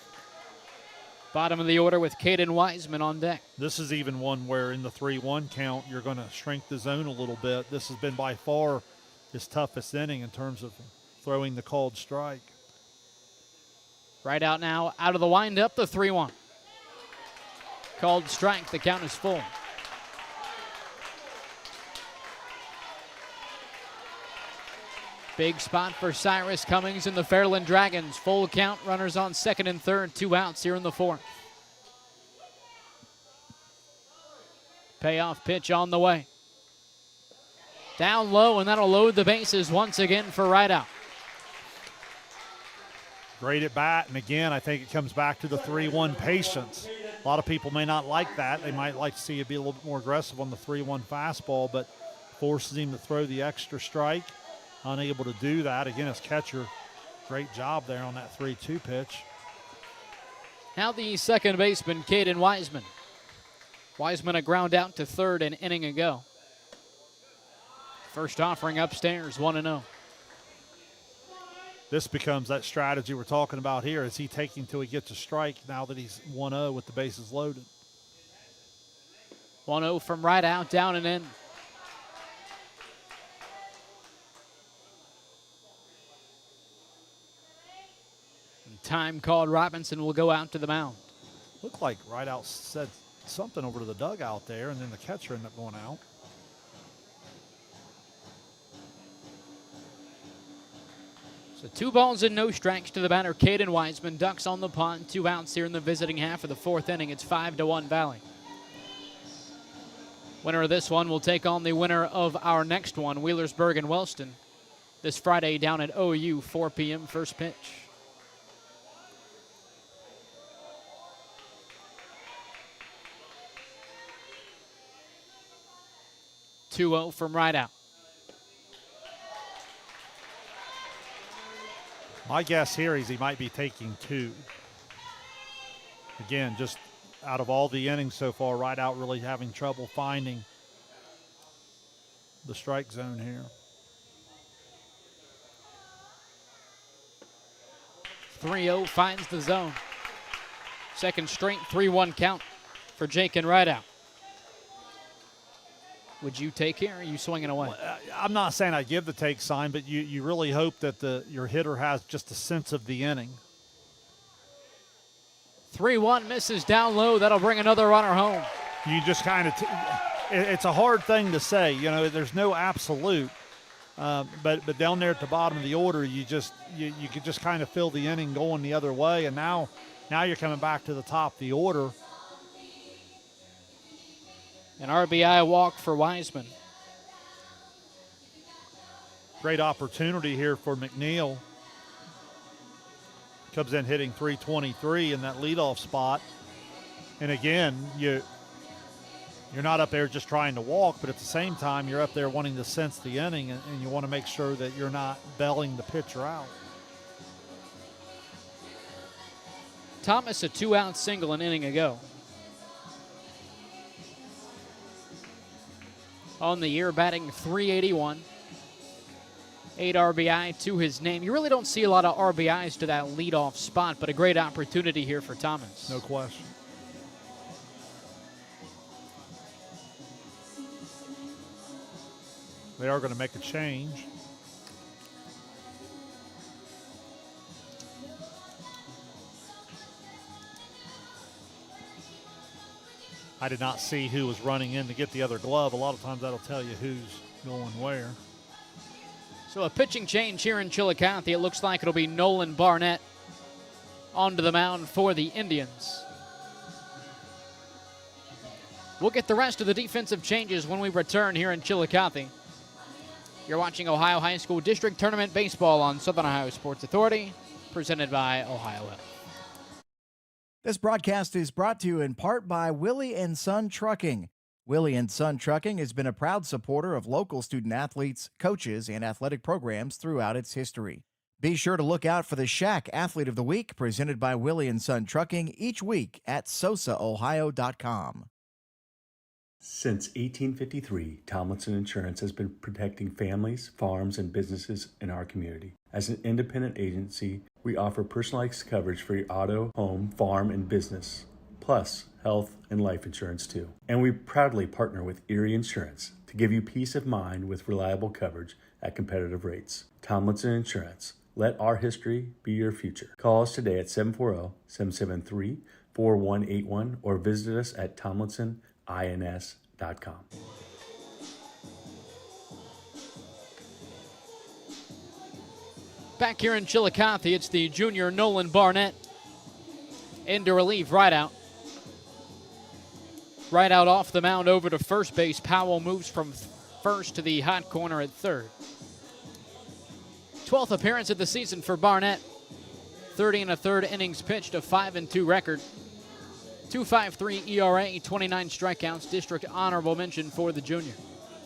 Bottom of the order with Caden Wiseman on deck. This is even one where in the 3-1 count, you're going to shrink the zone a little bit. This has been by far his toughest inning in terms of throwing the called strike. Rideout now out of the windup, the 3-1. Called strike, the count is full. Big spot for Cyrus Cummings and the Fairland Dragons. Full count, runners on second and third, 2 outs here in the fourth. Payoff pitch on the way. Down low, and that'll load the bases once again for Rideout. Great at bat, and again, I think it comes back to the 3-1 patience. A lot of people may not like that. They might like to see you be a little bit more aggressive on the 3-1 fastball, but forces him to throw the extra strike. Unable to do that. Again, his catcher, great job there on that 3-2 pitch. Now the second baseman, Caden Wiseman. Wiseman a ground out to third an inning ago. First offering upstairs, 1-0. This becomes that strategy we're talking about here. Is he taking till he gets a strike now that he's 1-0 with the bases loaded? 1-0 from right out, down and in. And time called. Robinson will go out to the mound. Looked like right out said something over to the dugout there, and then the catcher ended up going out. So 2 balls and no strikes to the batter, Caden Wiseman. Ducks on the pond, 2 outs here in the visiting half of the 4th inning. It's 5-1 Valley. Winner of this one will take on the winner of our next one, Wheelersburg and Wellston, this Friday down at OU, 4 p.m. first pitch. (2-0) from right out. My guess here is he might be taking 2. Again, just out of all the innings so far, right out really having trouble finding the strike zone here. 3-0 finds the zone. Second straight 3-1 count for Jake and right out. Would you take here, or are you swinging away? Well, I'm not saying I give the take sign, but you really hope that your hitter has just a sense of the inning. 3-1 misses down low. That'll bring another runner home. You just kind of it's a hard thing to say. You know, there's no absolute. But down there at the bottom of the order, you could just kind of feel the inning going the other way, and now you're coming back to the top of the order. An RBI walk for Wiseman. Great opportunity here for McNeil. Comes in hitting .323 in that leadoff spot. And again, you're not up there just trying to walk, but at the same time, you're up there wanting to sense the inning, and you want to make sure that you're not belling the pitcher out. Thomas, a 2-out single an inning ago. On the year, batting .381. 8 RBI to his name. You really don't see a lot of RBIs to that leadoff spot, but a great opportunity here for Thomas. No question. They are going to make a change. I did not see who was running in to get the other glove. A lot of times that'll tell you who's going where. So a pitching change here in Chillicothe. It looks like it'll be Nolan Barnett onto the mound for the Indians. We'll get the rest of the defensive changes when we return here in Chillicothe. You're watching Ohio High School District Tournament Baseball on Southern Ohio Sports Authority, presented by Ohio Health. This broadcast is brought to you in part by Willie & Son Trucking. Willie & Son Trucking has been a proud supporter of local student athletes, coaches, and athletic programs throughout its history. Be sure to look out for the Shack Athlete of the Week presented by Willie & Son Trucking each week at sosaohio.com. Since 1853, Tomlinson Insurance has been protecting families, farms, and businesses in our community. As an independent agency, we offer personalized coverage for your auto, home, farm, and business, plus health and life insurance too. And we proudly partner with Erie Insurance to give you peace of mind with reliable coverage at competitive rates. Tomlinson Insurance. Let our history be your future. Call us today at 740-773-4181 or visit us at tomlinsonins.com. Back here in Chillicothe, it's the junior Nolan Barnett into relief, right out. Right out off the mound over to first base. Powell moves from first to the hot corner at third. 12th appearance of the season for Barnett. 30 1/3 innings pitched, a 5-2 record. 2.53 ERA, 29 strikeouts. District honorable mention for the junior.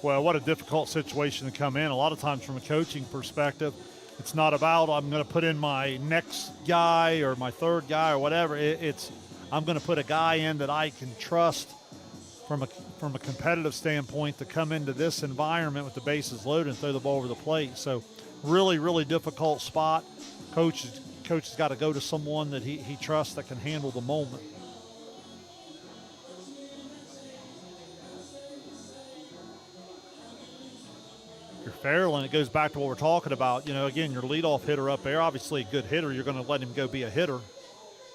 Well, what a difficult situation to come in. A lot of times from a coaching perspective, it's not about I'm going to put in my next guy or my third guy or whatever. It's I'm going to put a guy in that I can trust from a competitive standpoint to come into this environment with the bases loaded and throw the ball over the plate. So really, really difficult spot. Coach has got to go to someone that he trusts that can handle the moment. Your Fairland, it goes back to what we're talking about. You know, again, your leadoff hitter up there, obviously a good hitter. You're going to let him go be a hitter.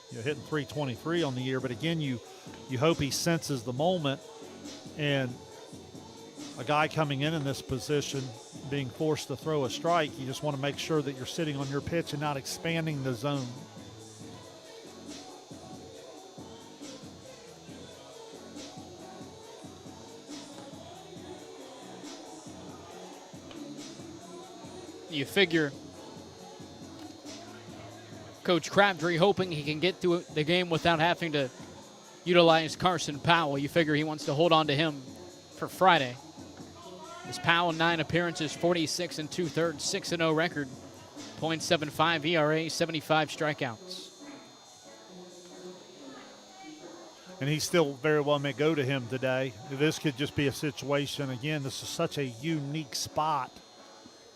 You're hitting 323 on the year, but again, you hope he senses the moment. And a guy coming in this position, being forced to throw a strike, you just want to make sure that you're sitting on your pitch and not expanding the zone. You figure Coach Crabtree hoping he can get through the game without having to utilize Carson Powell. You figure he wants to hold on to him for Friday. As Powell, 9 appearances, 46 2/3, 6-0 record, .75 ERA, 75 strikeouts. And he still very well may go to him today. This could just be a situation, again, this is such a unique spot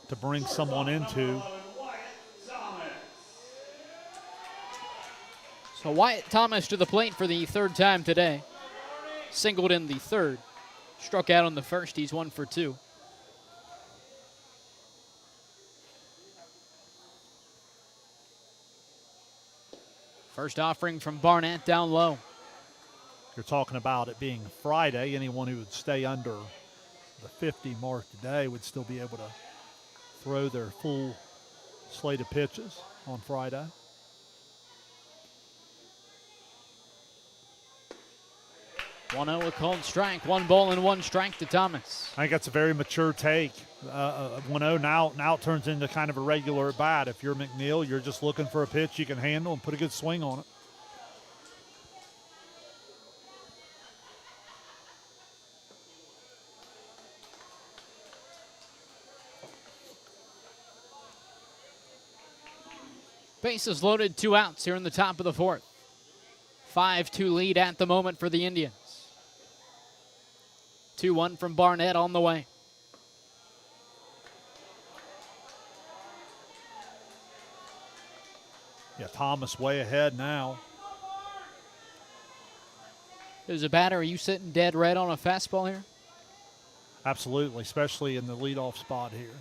to bring someone into. So Wyatt Thomas to the plate for the third time today. Singled in the third. Struck out on the first. He's 1 for 2. First offering from Barnett down low. You're talking about it being Friday. Anyone who would stay under the 50 mark today would still be able to throw their full slate of pitches on Friday. One 0 a called strike. 1 ball and 1 strike to Thomas. I think that's a very mature take. 1-0 now it turns into kind of a regular at bat. If you're McNeil, you're just looking for a pitch you can handle and put a good swing on it. Bases loaded, 2 outs here in the top of the fourth. 5-2 lead at the moment for the Indians. 2-1 from Barnett on the way. Yeah, Thomas way ahead now. As a batter, are you sitting dead red on a fastball here? Absolutely, especially in the leadoff spot here.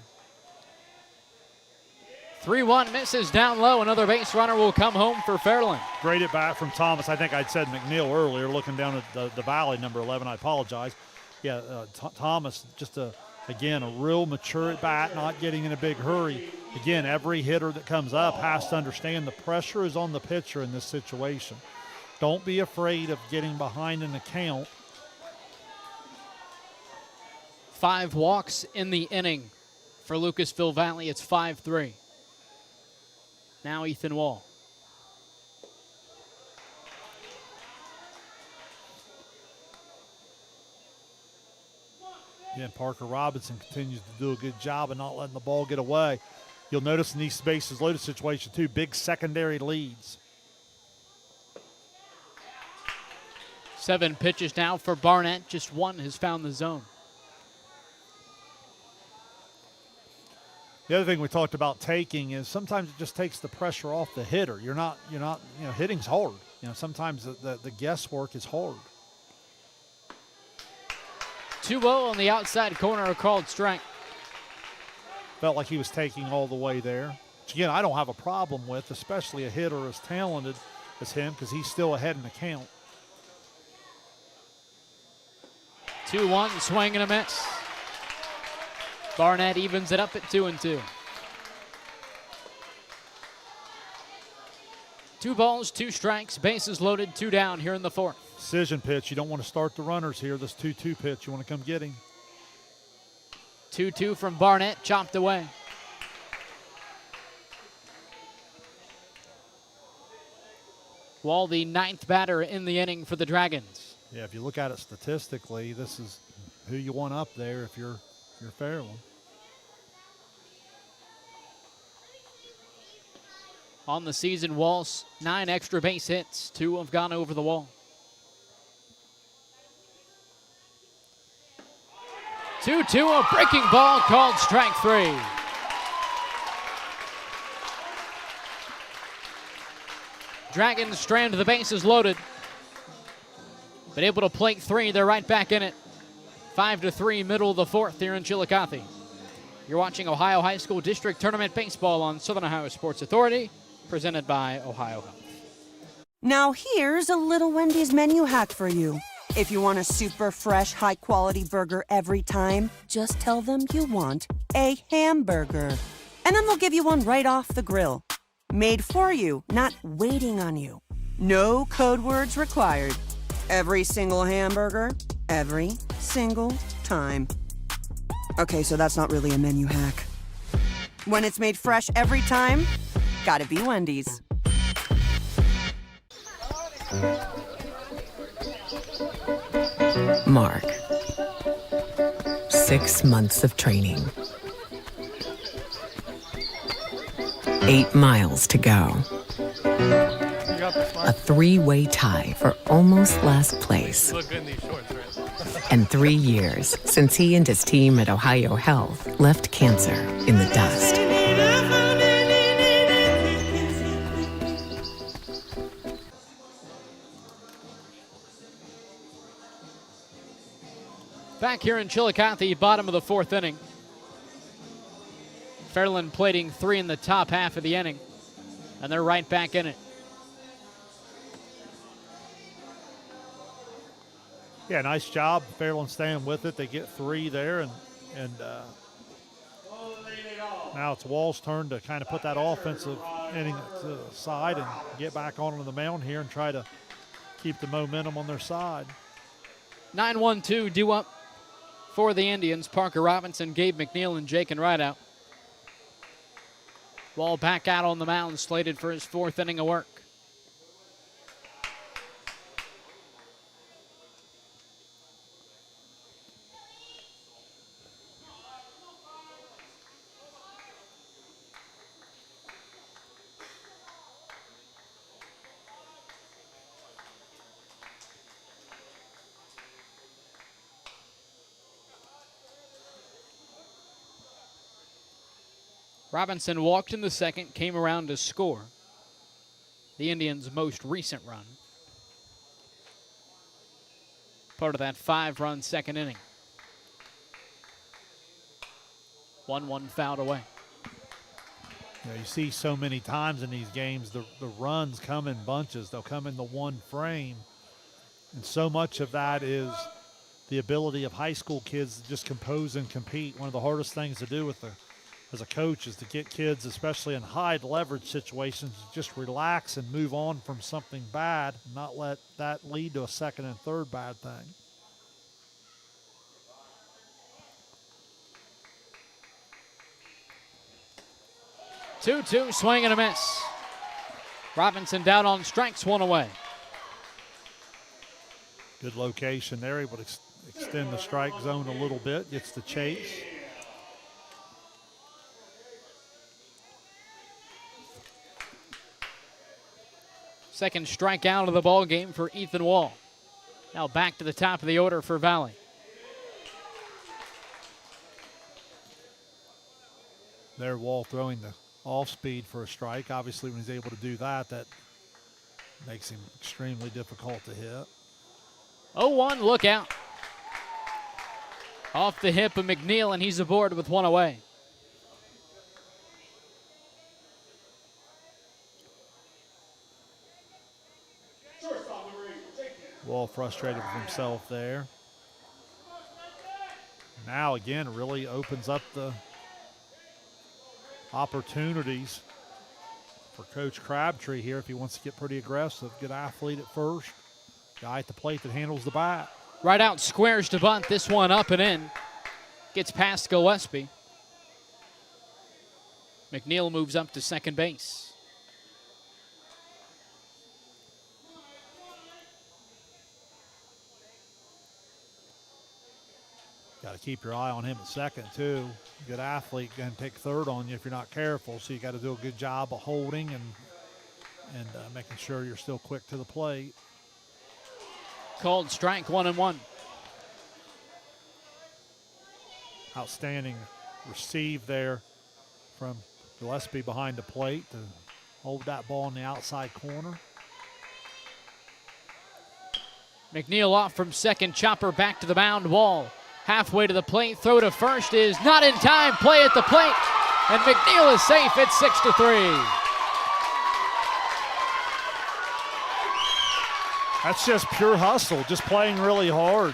3-1 misses down low. Another base runner will come home for Fairland. Great at bat from Thomas. I think I'd said McNeil earlier, looking down at the valley, number 11. I apologize. Yeah, Thomas, just again, a real mature at bat, not getting in a big hurry. Again, every hitter that comes up has to understand the pressure is on the pitcher in this situation. Don't be afraid of getting behind in the count. 5 walks in the inning for Lucasville Valley. It's 5-3. Now Ethan Wall. Yeah, Parker Robinson continues to do a good job of not letting the ball get away. You'll notice in these bases loaded situation too, big secondary leads. 7 pitches now for Barnett. Just 1 has found the zone. The other thing we talked about taking is sometimes it just takes the pressure off the hitter. You're not, hitting's hard. Sometimes the guesswork is hard. 2-0 on the outside corner, a called strike. Felt like he was taking all the way there. Which again, I don't have a problem with, especially a hitter as talented as him, because he's still ahead in the count. 2-1, swing and a miss. Barnett evens it up at 2-2. 2 balls, 2 strikes, bases loaded, 2 down here in the fourth. Decision pitch. You don't want to start the runners here. This 2-2 pitch, you want to come get him. 2-2 from Barnett, chopped away. Wall, the 9th batter in the inning for the Dragons. Yeah, if you look at it statistically, this is who you want up there if you're Fairland. On the season, Wall's 9 extra base hits. 2 have gone over the wall. 2-2, a breaking ball called strike 3. Dragons strand the bases loaded, but able to plate 3. They're right back in it. 5-3, middle of the 4th here in Chillicothe. You're watching Ohio High School District Tournament Baseball on Southern Ohio Sports Authority, presented by Ohio Health. Now here's a little Wendy's menu hack for you. If you want a super fresh, high-quality burger every time, just tell them you want a hamburger. And then they'll give you one right off the grill. Made for you, not waiting on you. No code words required. Every single hamburger, every single time. Okay, so that's not really a menu hack. When it's made fresh every time, gotta be Wendy's. Mark. 6 months of training. 8 miles to go. A 3-way tie for almost last place. You look good in these shorts, right? And 3 years since he and his team at Ohio Health left cancer in the dust. Back here in Chillicothe, bottom of the 4th inning. Fairland plating 3 in the top half of the inning, and they're right back in it. Yeah, nice job. Fairland staying with it. They get 3 there, and now it's Wall's turn to kind of put that offensive inning to the side and get back onto the mound here and try to keep the momentum on their side. 9-1-2 due up for the Indians. Parker Robinson, Gabe McNeil, and Jake and Rideout. Wall back out on the mound, slated for his 4th inning of work. Robinson walked in the 2nd, came around to score the Indians' most recent run. Part of that 5-run 2nd inning. 1-1 fouled away. You see so many times in these games, the runs come in bunches. They'll come in the one frame. And so much of that is the ability of high school kids to just compose and compete. One of the hardest things to do as a coach is to get kids, especially in high leverage situations, to just relax and move on from something bad, and not let that lead to a 2nd and 3rd bad thing. Two, swing and a miss. Robinson down on strikes, 1 away. Good location there, able to extend the strike zone a little bit, gets the chase. Second strikeout of the ball game for Ethan Wall. Now back to the top of the order for Valley. There, Wall throwing the off speed for a strike. Obviously, when he's able to do that, that makes him extremely difficult to hit. 0-1, look out. Off the hip of McNeil, and he's aboard with 1 away. Wall frustrated with himself there. Now again, really opens up the opportunities for Coach Crabtree here if he wants to get pretty aggressive. Good athlete at first. Guy at the plate that handles the bat. Right out, squares to bunt. This one up and in. Gets past Gillespie. McNeil moves up to 2nd base. Got to keep your eye on him at second, too. Good athlete, going to take third on you if you're not careful. So you got to do a good job of holding and making sure you're still quick to the plate. Called strike 1-1. Outstanding receive there from Gillespie behind the plate to hold that ball in the outside corner. McNeil off from second, chopper back to the mound. Wall halfway to the plate, throw to first is not in time, play at the plate, and McNeil is safe. It's 6-3. That's just pure hustle, just playing really hard.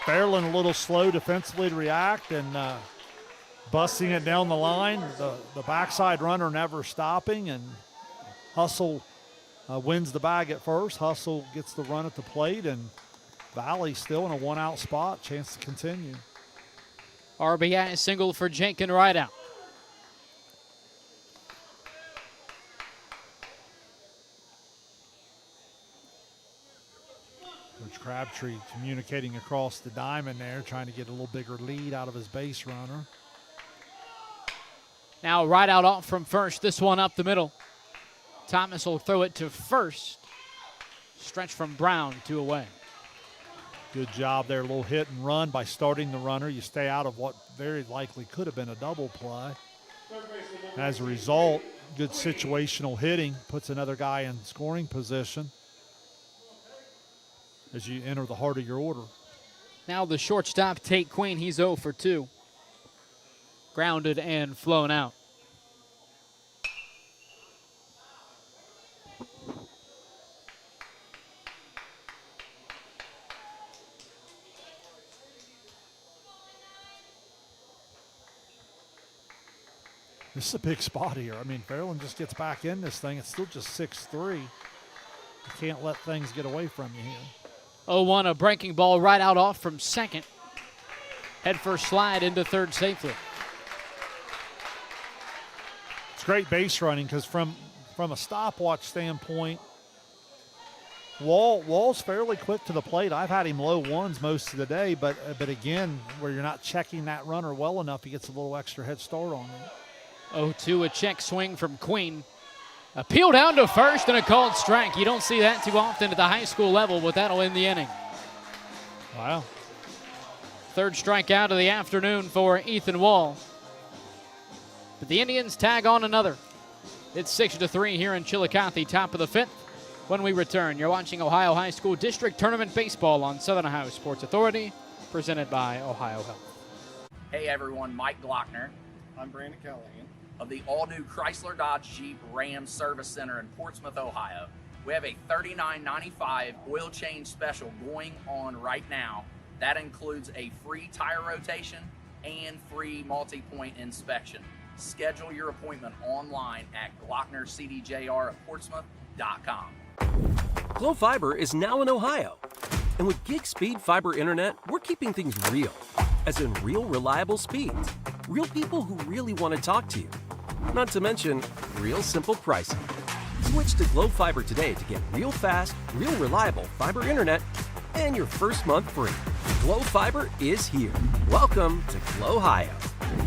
Fairland a little slow defensively to react and busting it down the line. The backside runner never stopping, and Hustle wins the bag at first. Hustle gets the run at the plate, and Valley still in a one-out spot, chance to continue. RBI single for Jake and right out. Coach Crabtree communicating across the diamond there, trying to get a little bigger lead out of his base runner. Now right out off from first, this one up the middle. Thomas will throw it to first. Stretch from Brown, 2 away. Good job there, a little hit and run by starting the runner. You stay out of what very likely could have been a double play. As a result, good situational hitting, puts another guy in scoring position as you enter the heart of your order. Now the shortstop, Tate Queen, he's 0 for 2. Grounded and flown out. This is a big spot here. I mean, Fairland just gets back in this thing. It's still just 6-3. You can't let things get away from you here. 0-1, a breaking ball right out off from second. Head first slide into third safely. It's great base running because from a stopwatch standpoint, Wall's fairly quick to the plate. I've had him low ones most of the day, but again, where you're not checking that runner well enough, he gets a little extra head start on you. 0-2, a check swing from Queen. A peel down to first and a called strike. You don't see that too often at the high school level, but that'll end the inning. Wow. Third strikeout of the afternoon for Ethan Wall. But the Indians tag on another. It's 6-3 here in Chillicothe, top of the 5th. When we return, you're watching Ohio High School District Tournament Baseball on Southern Ohio Sports Authority, presented by Ohio Health. Hey everyone, Mike Glockner. I'm Brandon Callahan. Of the all-new Chrysler Dodge Jeep Ram Service Center in Portsmouth, Ohio. We have a $39.95 oil change special going on right now. That includes a free tire rotation and free multi-point inspection. Schedule your appointment online at glocknercdjr@portsmouth.com. Glow Fiber is now in Ohio. And with gig speed fiber internet, we're keeping things real. As in real reliable speeds. Real people who really want to talk to you. Not to mention, real simple pricing. Switch to Glow Fiber today to get real fast, real reliable fiber internet and your first month free. Glow Fiber is here. Welcome to Glow Ohio.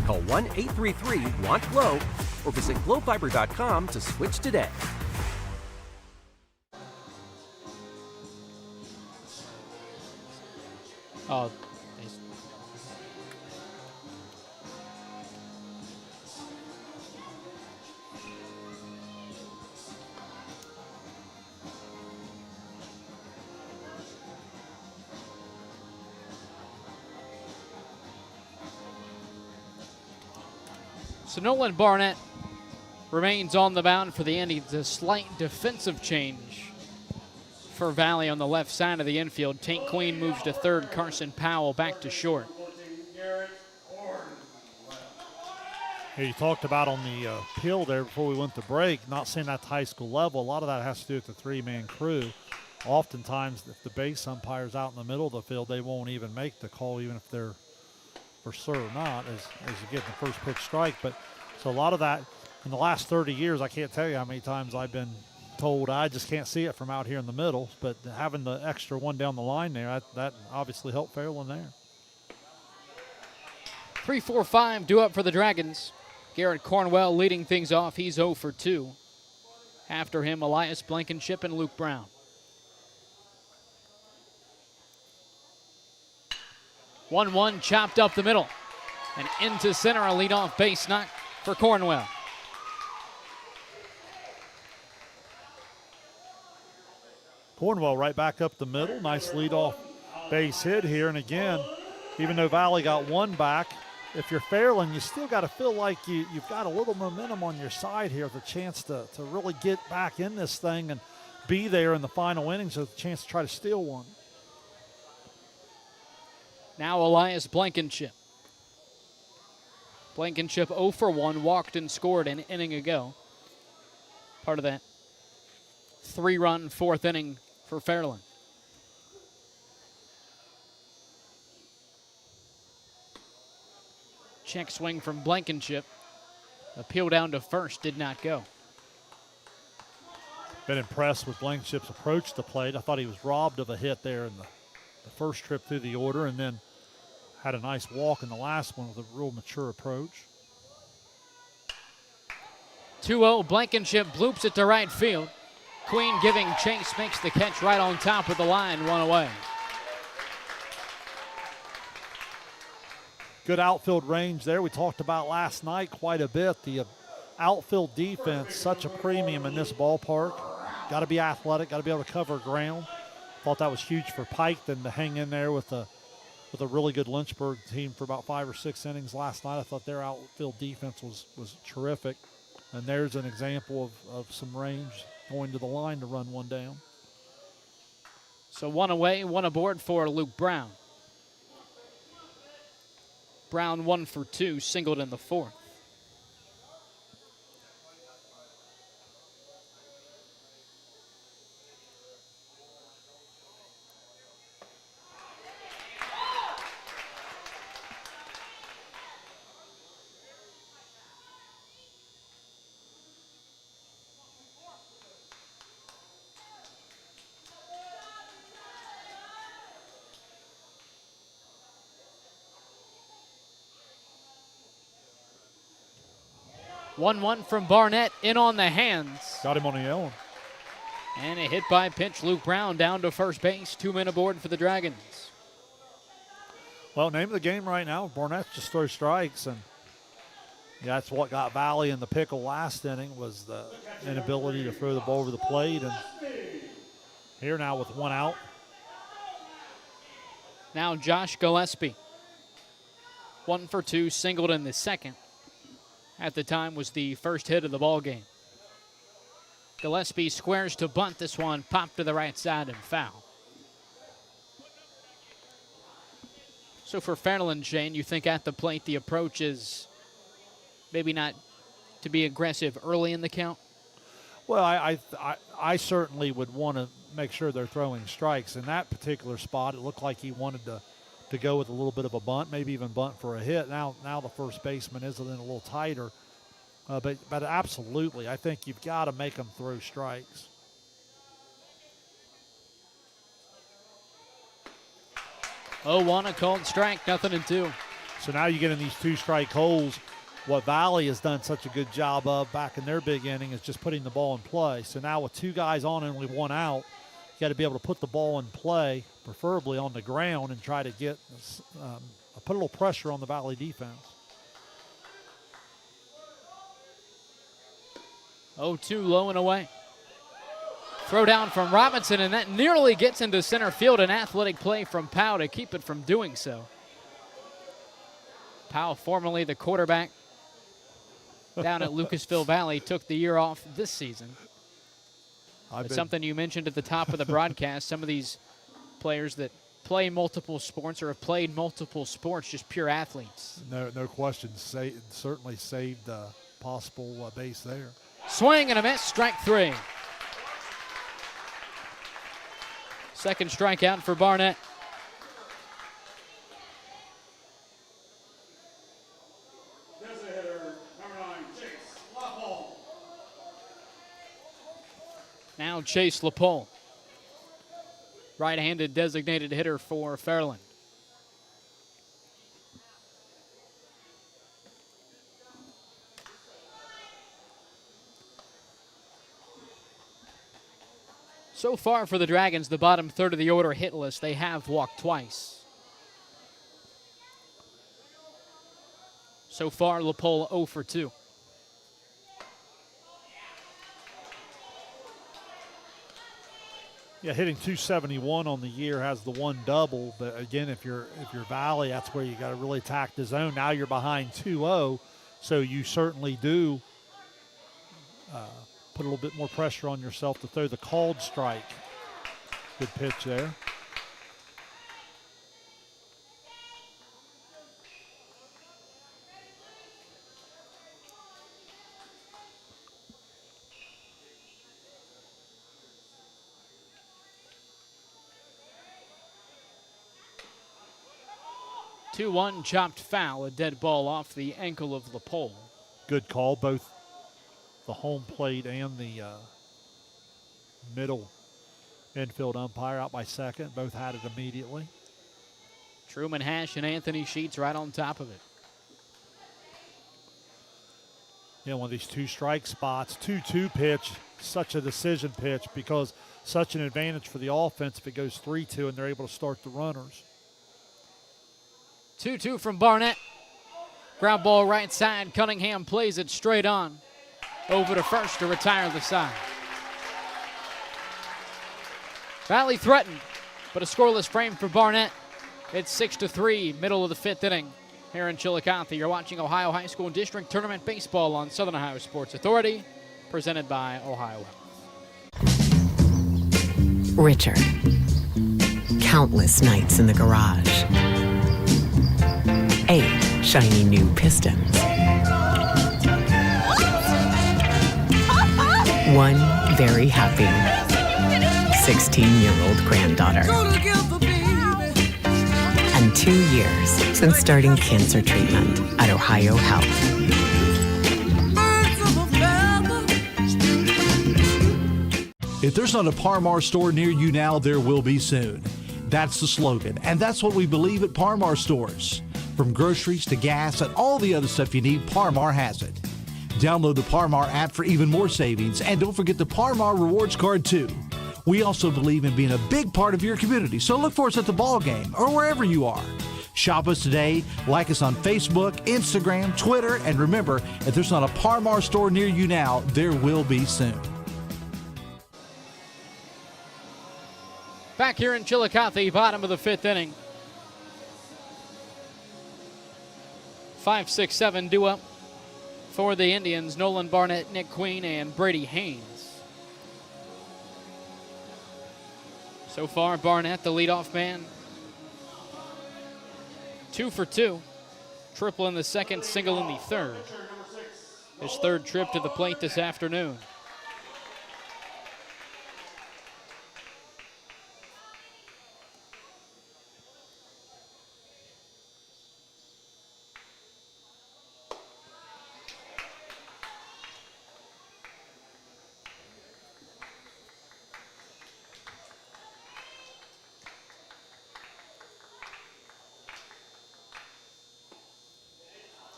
Call 1-833-WANT-GLOW or visit glowfiber.com to switch today. Oh, so Nolan Barnett remains on the mound for the Indians. A slight defensive change for Valley on the left side of the infield. Tate Queen moves to third. Carson Powell back to short. Hey, you talked about on the peel there before we went to break, not seeing that to high school level. A lot of that has to do with the three-man crew. Oftentimes, if the base umpire's out in the middle of the field, they won't even make the call, even if they're for sure or not, as you get the first pitch strike. But so a lot of that in the last 30 years, I can't tell you how many times I've been told I just can't see it from out here in the middle. But having the extra one down the line there, that obviously helped Fairland there. 3-4-5 due up for the Dragons. Garrett Cornwell leading things off. He's 0 for 2. After him, Elias Blankenship and Luke Brown. 1-1 chopped up the middle. And into center, a leadoff base knock for Cornwell. Cornwell right back up the middle. Nice leadoff base hit here. And again, even though Valley got one back, if you're Fairland, you still got to feel like you've got a little momentum on your side here with a chance to really get back in this thing and be there in the final innings with a chance to try to steal one. Now Elias Blankenship. Blankenship 0 for 1, walked and scored an inning ago. Part of that 3-run fourth inning for Fairland. Check swing from Blankenship. Appeal down to first, did not go. Been impressed with Blankenship's approach to the plate. I thought he was robbed of a hit there in the first trip through the order, and then had a nice walk in the last one with a real mature approach. 2-0, Blankenship bloops it to right field. Queen giving chase, makes the catch right on top of the line, one away. Good outfield range there. We talked about last night quite a bit. The outfield defense, such a premium in this ballpark. Got to be athletic, got to be able to cover ground. Thought that was huge for Pike then to hang in there with a really good Lynchburg team for about 5 or 6 innings last night. I thought their outfield defense was terrific. And there's an example of some range going to the line to run one down. So one away, one aboard for Luke Brown. Brown 1 for 2, singled in the fourth. One from Barnett, in on the hands. Got him on the yellow. And a hit by pitch. Luke Brown down to first base. 2 men aboard for the Dragons. Well, name of the game right now, Barnett just throws strikes. And yeah, that's what got Valley in the pickle last inning, was the inability to throw the ball over the plate. And here now with one out. Now Josh Gillespie. 1 for 2, singled in the second. At the time was the first hit of the ball game. Gillespie squares to bunt. This one popped to the right side and foul. So for Fairland, Shane, you think at the plate the approach is maybe not to be aggressive early in the count? Well, I certainly would want to make sure they're throwing strikes. In that particular spot, it looked like he wanted to go with a little bit of a bunt, maybe even bunt for a hit. Now the first baseman is in a little tighter. But absolutely, I think you've got to make them throw strikes. Oh, 1, a called strike, 0-2. So now you get in these 2-strike holes. What Valley has done such a good job of back in their big inning is just putting the ball in play. So now with 2 guys on and only 1 out, you got to be able to put the ball in play, preferably on the ground, and try to get put a little pressure on the Valley defense. 0-2, low and away. Throw down from Robinson, and that nearly gets into center field. An athletic play from Powell to keep it from doing so. Powell, formerly the quarterback down at Lucasville Valley, took the year off this season. It's something you mentioned at the top of the broadcast. Some of these players that play multiple sports or have played multiple sports, just pure athletes. No question. Certainly saved a possible base there. Swing and a miss, strike 3. Second strikeout for Barnett. Now Chase LaPole, right-handed designated hitter for Fairland. So far for the Dragons, the bottom third of the order hitless. They have walked twice. So far, LaPole 0 for 2. Yeah, hitting 271 on the year, has the one double. But again, if you're Valley, that's where you got to really attack the zone. Now you're behind 2-0, so you certainly do put a little bit more pressure on yourself to throw the called strike. Good pitch there. Two-one chopped foul, a dead ball off the ankle of LaPole. Good call, both the home plate and the middle infield umpire out by second. Both had it immediately. Truman Hash and Anthony Sheets right on top of it. Yeah, one of these two strike spots, 2-2 pitch, such a decision pitch because such an advantage for the offense if it goes 3-2 and they're able to start the runners. 2-2 from Barnett. Ground ball right side. Cunningham plays it straight on. Over to first to retire the side. Valley threatened, but a scoreless frame for Barnett. It's 6-3, middle of the fifth inning. Here in Chillicothe, you're watching Ohio High School District Tournament Baseball on Southern Ohio Sports Authority, presented by Ohio Health. Richard. Countless nights in the garage. 8 shiny new Pistons. 1 very happy 16-year-old granddaughter. And 2 years since starting cancer treatment at Ohio Health. If there's not a Par Mar store near you now, there will be soon. That's the slogan, and that's what we believe at Par Mar stores. From groceries to gas and all the other stuff you need, Par Mar has it. Download the Par Mar app for even more savings, and don't forget the Par Mar rewards card too. We also believe in being a big part of your community, so look for us at the ball game or wherever you are. Shop us today, like us on Facebook, Instagram, Twitter, and remember, if there's not a Par Mar store near you now, there will be soon. Back here in Chillicothe, bottom of the fifth inning. 5-6-7 due up for the Indians. Nolan Barnett, Nick Queen, and Brady Haynes. So far, Barnett, the leadoff man. 2 for 2. Triple in the second, single in the third. His third trip to the plate this afternoon.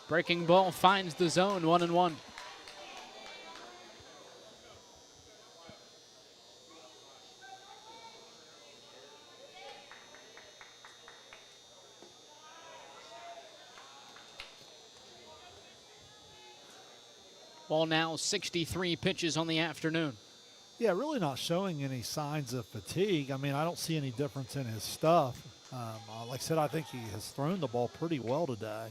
Breaking ball finds the zone, 1-1. Ball now 63 pitches on the afternoon. Yeah, really not showing any signs of fatigue. I mean, I don't see any difference in his stuff. Like I said, I think he has thrown the ball pretty well today.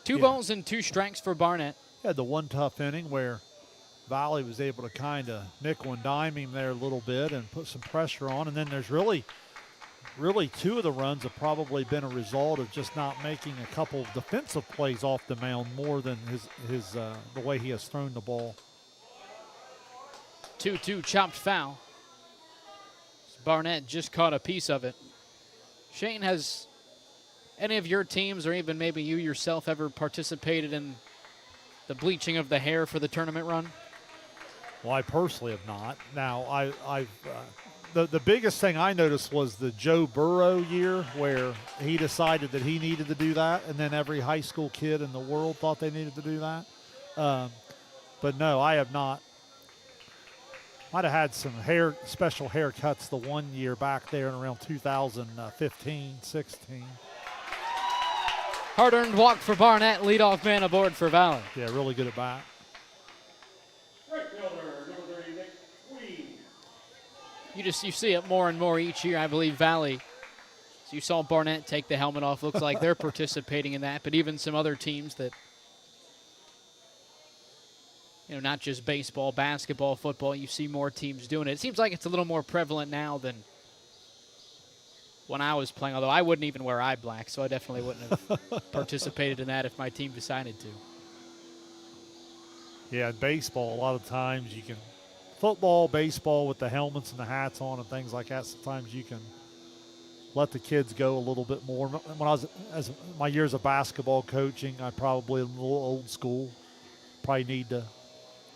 2 balls and 2 strikes for Barnett. Had the one tough inning where Valley was able to kind of nickel and dime him there a little bit and put some pressure on. And then there's really 2 of the runs have probably been a result of just not making a couple of defensive plays off the mound more than his the way he has thrown the ball. 2-2 chopped foul. Barnett just caught a piece of it. Shane, has any of your teams, or even maybe you yourself, ever participated in the bleaching of the hair for the tournament run? Well, I personally have not. Now, the biggest thing I noticed was the Joe Burrow year where he decided that he needed to do that, and then every high school kid in the world thought they needed to do that. But no, I have not. Might have had some special haircuts the one year back there in around 2015, 16. Hard-earned walk for Barnett, leadoff man aboard for Valley. Yeah, really good at bat. Right fielder, number 30, Nick Queen. You see it more and more each year, I believe, Valley. So you saw Barnett take the helmet off. Looks like they're participating in that, but even some other teams that, not just baseball, basketball, football, you see more teams doing it. It seems like it's a little more prevalent now than when I was playing, although I wouldn't even wear eye black, so I definitely wouldn't have participated in that if my team decided to. Yeah, in baseball, a lot of times you can, football, baseball with the helmets and the hats on and things like that, sometimes you can let the kids go a little bit more. When I was, as my years of basketball coaching, I probably am a little old school. Probably need to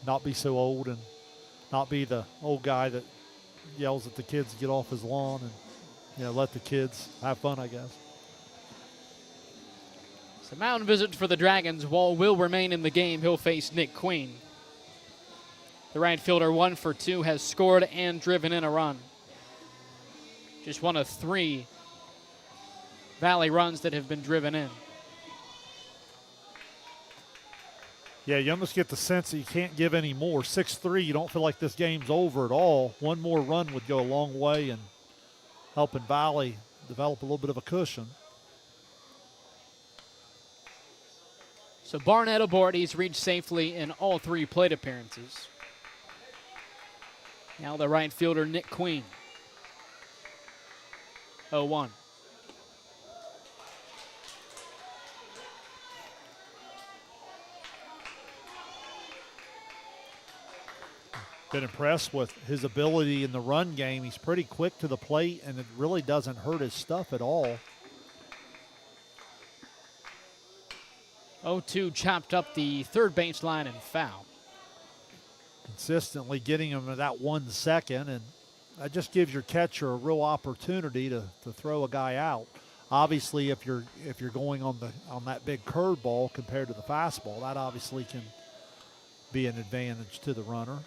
not be so old and not be the old guy that yells at the kids to get off his lawn and, let the kids have fun, I guess. So mound visit for the Dragons. Wall will remain in the game. He'll face Nick Queen. The right fielder, 1 for 2, has scored and driven in a run. Just one of 3 Valley runs that have been driven in. Yeah, you almost get the sense that you can't give any more. 6-3, you don't feel like this game's over at all. One more run would go a long way in helping Valley develop a little bit of a cushion. So Barnett aboard. He's reached safely in all 3 plate appearances. Now the right fielder, Nick Queen. 0-1. Been impressed with his ability in the run game. He's pretty quick to the plate, and it really doesn't hurt his stuff at all. 0-2 chopped up the third baseline and foul. Consistently getting him at that 1 second, and that just gives your catcher a real opportunity to throw a guy out. Obviously, if you're going on that big curveball compared to the fastball, that obviously can be an advantage to the runner.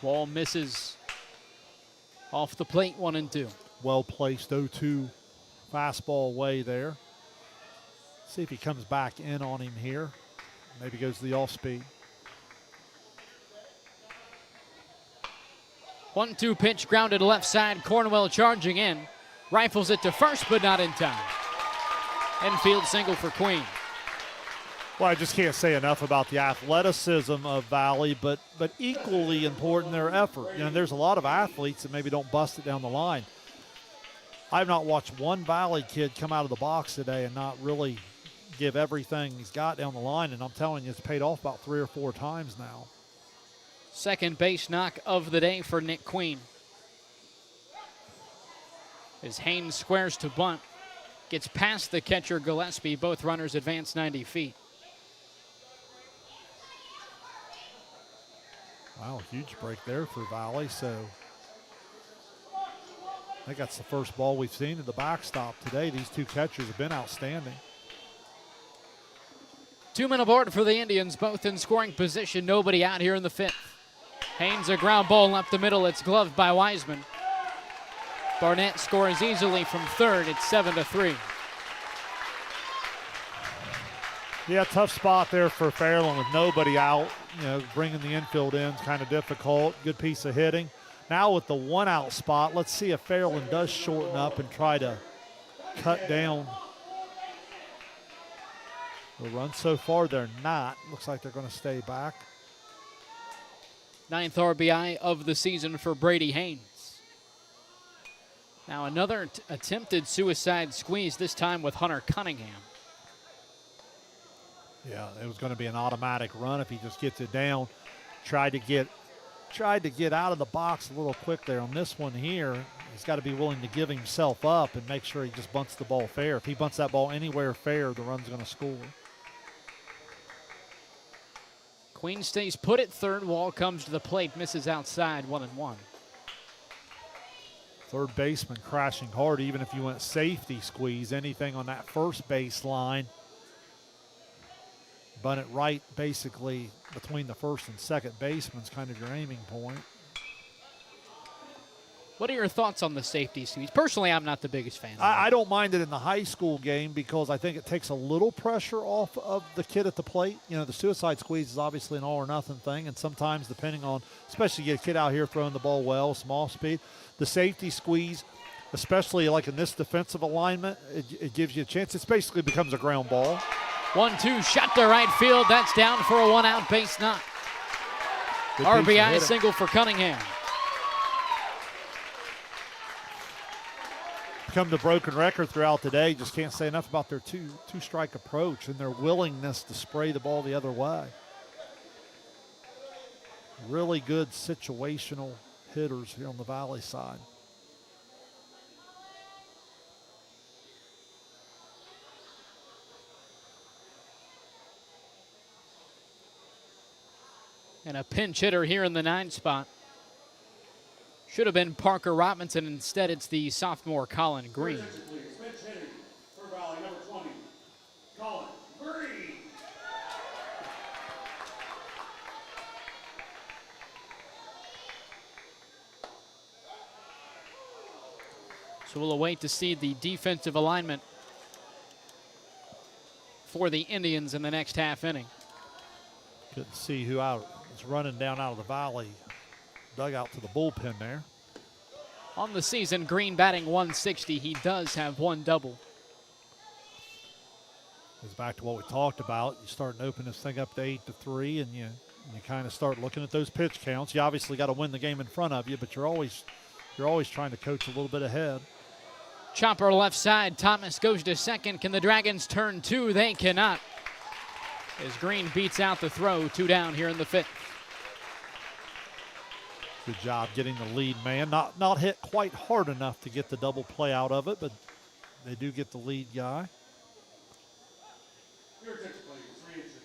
Wall misses off the plate, 1-2. Well placed 0-2 fastball away there. See if he comes back in on him here. Maybe goes to the off speed. 1-2 pitch grounded left side. Cornwell charging in. Rifles it to first, but not in time. Infield single for Queen. Well, I just can't say enough about the athleticism of Valley, but equally important their effort. There's a lot of athletes that maybe don't bust it down the line. I've not watched one Valley kid come out of the box today and not really give everything he's got down the line, and I'm telling you, it's paid off about 3 or 4 times now. Second base knock of the day for Nick Queen. As Haynes squares to bunt, gets past the catcher Gillespie. Both runners advance 90 feet. Wow, huge break there for Valley. So I think that's the first ball we've seen at the backstop today. These 2 catchers have been outstanding. 2 men aboard for the Indians, both in scoring position. Nobody out here in the 5th. Haynes a ground ball up the middle. It's gloved by Wiseman. Barnett scores easily from third. It's 7-3. Yeah, tough spot there for Fairland with nobody out. Bringing the infield in is kind of difficult. Good piece of hitting. Now with the 1-out spot, let's see if Fairland does shorten up and try to cut down the run. So far, they're not. Looks like they're going to stay back. 9th RBI of the season for Brady Haynes. Now another attempted suicide squeeze, this time with Hunter Cunningham. Yeah, it was going to be an automatic run if he just gets it down. Tried to get out of the box a little quick there on this one here. He's got to be willing to give himself up and make sure he just bunts the ball fair. If he bunts that ball anywhere fair, the run's going to score. Queen stays put at third. Wall comes to the plate, misses outside, 1-1. Third baseman crashing hard. Even if you went safety squeeze, anything on that first base line, bunt it right basically between the first and second baseman's kind of your aiming point. What are your thoughts on the safety squeeze? Personally, I'm not the biggest fan. I don't mind it in the high school game because I think it takes a little pressure off of the kid at the plate. You know, the suicide squeeze is obviously an all or nothing thing, and sometimes depending on, especially you get a kid out here throwing the ball well, small speed, the safety squeeze, especially like in this defensive alignment, it gives you a chance. It basically becomes a ground ball. 1-2 shot to right field. That's down for a one-out base knock. Good RBI single for Cunningham. Become the broken record throughout the day. Just can't say enough about their two-strike approach and their willingness to spray the ball the other way. Really good situational hitters here on the Valley side. And a pinch hitter here in the 9 spot. Should have been Parker Robinson. Instead, it's the sophomore Colin Green. Pinch hitting for Valley, number 20, Colin Green. So we'll await to see the defensive alignment for the Indians in the next half inning. Good to see who is running down out of the Valley dugout to the bullpen there. On the season, Green batting 160. He does have one double. Goes back to what we talked about. You start to open this thing up to 8-3, and you kind of start looking at those pitch counts. You obviously got to win the game in front of you, but you're always trying to coach a little bit ahead. Chopper left side. Thomas goes to second. Can the Dragons turn 2? They cannot. As Green beats out the throw, 2 down here in the 5th. Good job getting the lead man. Not hit quite hard enough to get the double play out of it, but they do get the lead guy. Your attention, please. 3 inches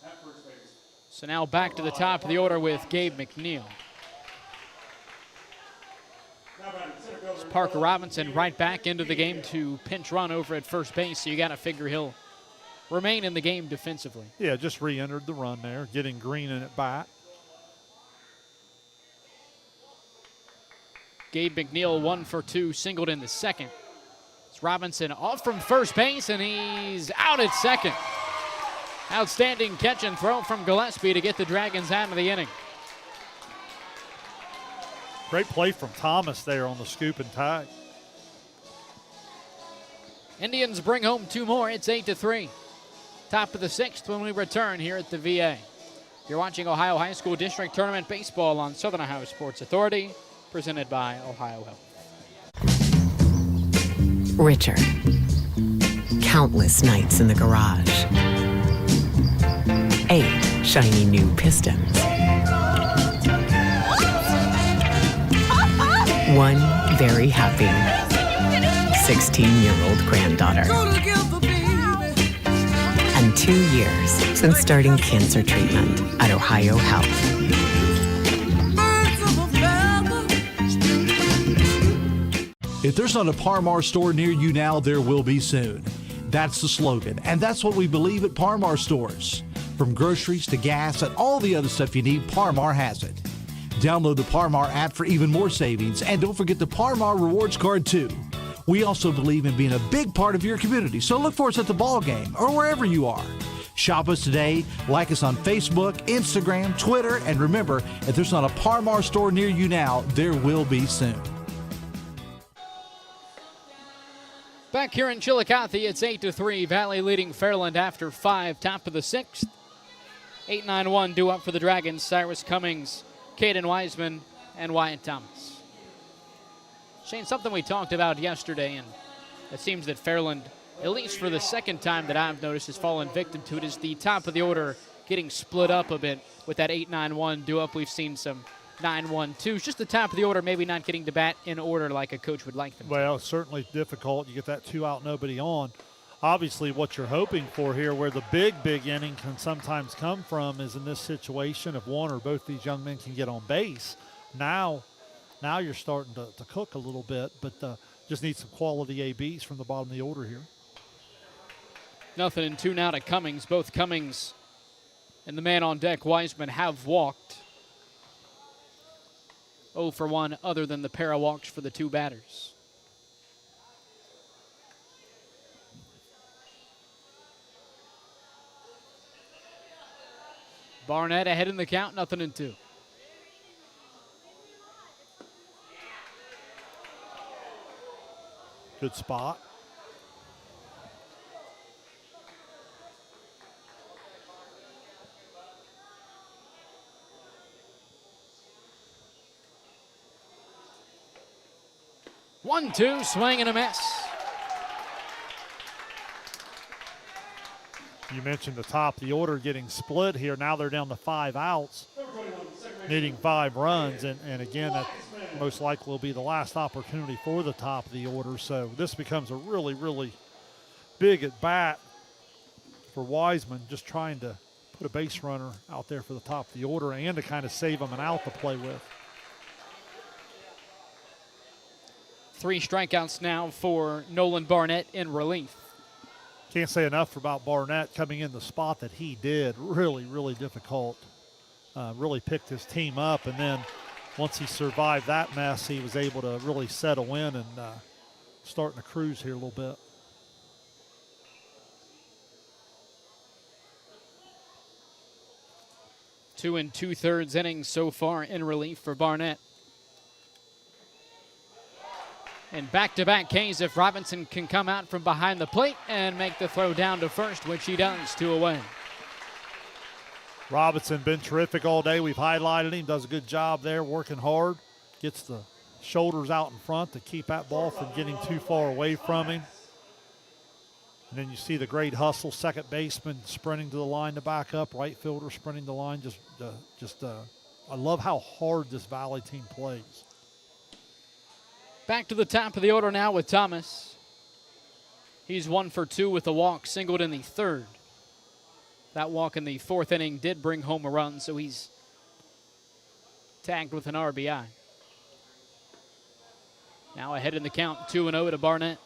at first base. So now back to the top of the order with Gabe McNeil. It's Parker Robinson right back into the game to pinch run over at first base, so you got to figure he'll remain in the game defensively. Yeah, just re-entered the run there, getting Green in at bat. Gabe McNeil 1 for 2, singled in the second. It's Robinson off from first base, and he's out at second. Outstanding catch and throw from Gillespie to get the Dragons out of the inning. Great play from Thomas there on the scoop and tag. Indians bring home 2 more. It's 8-3. Top of the 6th when we return here at the VA. You're watching Ohio High School District Tournament Baseball on Southern Ohio Sports Authority, presented by Ohio Health. Richard. Countless nights in the garage. 8 shiny new pistons. 1 very happy 16-year-old granddaughter. And 2 years since starting cancer treatment at Ohio Health. If there's not a Par-Mar store near you now, there will be soon. That's the slogan, and that's what we believe at Par-Mar stores. From groceries to gas and all the other stuff you need, Par-Mar has it. Download the Par-Mar app for even more savings, and don't forget the Par-Mar rewards card too. We also believe in being a big part of your community, so look for us at the ball game or wherever you are. Shop us today, like us on Facebook, Instagram, Twitter, and remember, if there's not a Par-Mar store near you now, there will be soon. Back here in Chillicothe, it's 8-3. Valley leading Fairland after 5. Top of the 6th. 8-9-1 due up for the Dragons. Cyrus Cummings, Caden Wiseman, and Wyatt Thomas. Shane, something we talked about yesterday, and it seems that Fairland, at least for the second time that I've noticed, has fallen victim to it, is the top of the order getting split up a bit with that 8-9-1 due up. We've seen some 9-1-2s. Just the top of the order, maybe not getting to bat in order like a coach would like them to. Well, it's certainly difficult. You get that 2 out, nobody on. Obviously, what you're hoping for here, where the big inning can sometimes come from, is in this situation if one or both these young men can get on base. Now you're starting to cook a little bit, but just need some quality ABs from the bottom of the order here. 0-2 now to Cummings. Both Cummings and the man on deck, Wiseman, have walked. 0 for 1 other than the pair of walks for the two batters. Barnett ahead in the count, 0-2. Good spot. One, two, swing and a miss. You mentioned the top of the order getting split here. Now they're down to 5 outs, needing 5 runs. And again, that most likely will be the last opportunity for the top of the order. So this becomes a really, really big at bat for Wiseman, just trying to put a base runner out there for the top of the order and to kind of save him an out to play with. 3 strikeouts now for Nolan Barnett in relief. Can't say enough about Barnett coming in the spot that he did. Really, really difficult. Really picked his team up, and then once he survived that mess, he was able to really settle in and starting to cruise here a little bit. Two and 2/3 innings so far in relief for Barnett. And back-to-back Ks if Robinson can come out from behind the plate and make the throw down to first, which he does, 2 away. Robinson been terrific all day. We've highlighted him, does a good job there, working hard. Gets the shoulders out in front to keep that ball from getting too far away from him. And then you see the great hustle, second baseman sprinting to the line to back up, right fielder sprinting the line. I love how hard this Valley team plays. Back to the top of the order now with Thomas. He's 1 for 2 with a walk, singled in the 3rd. That walk in the 4th inning did bring home a run, so he's tagged with an RBI. Now ahead in the count, 2-0 to Barnett.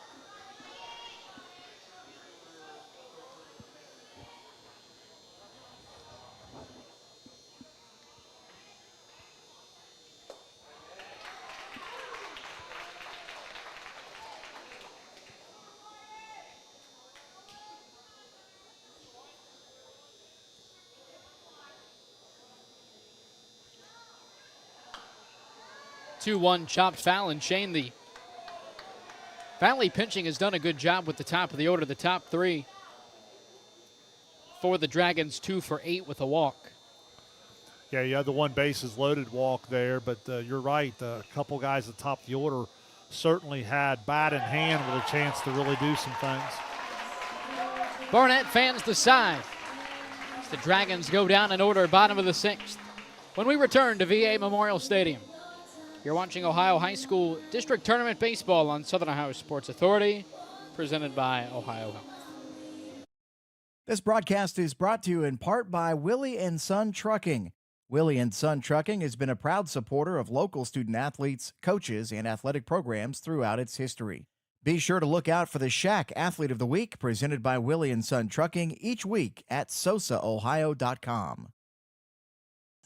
Two-one chopped foul, and Shane, the Valley pitching has done a good job with the top of the order. The top 3 for the Dragons, 2 for 8 with a walk. Yeah, you had the one bases loaded walk there, but you're right. A couple guys at the top of the order certainly had bat in hand with a chance to really do some things. Barnett fans the side as the Dragons go down in order, bottom of the 6th. When we return to VA Memorial Stadium, you're watching Ohio High School District Tournament Baseball on Southern Ohio Sports Authority, presented by Ohio Health. This broadcast is brought to you in part by Willie and Son Trucking. Willie and Son Trucking has been a proud supporter of local student athletes, coaches, and athletic programs throughout its history. Be sure to look out for the Shack Athlete of the Week, presented by Willie and Son Trucking, each week at sosaohio.com.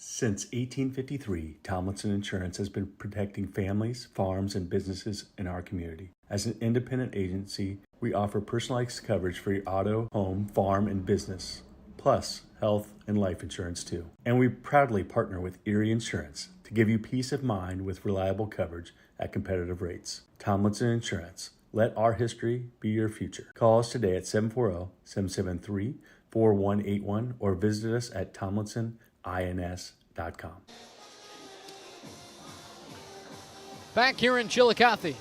Since 1853, Tomlinson Insurance has been protecting families, farms, and businesses in our community. As an independent agency, we offer personalized coverage for your auto, home, farm, and business, plus health and life insurance too. And we proudly partner with Erie Insurance to give you peace of mind with reliable coverage at competitive rates. Tomlinson Insurance. Let our history be your future. Call us today at 740-773-4181 or visit us at tomlinsonins.com. Back here in Chillicothe,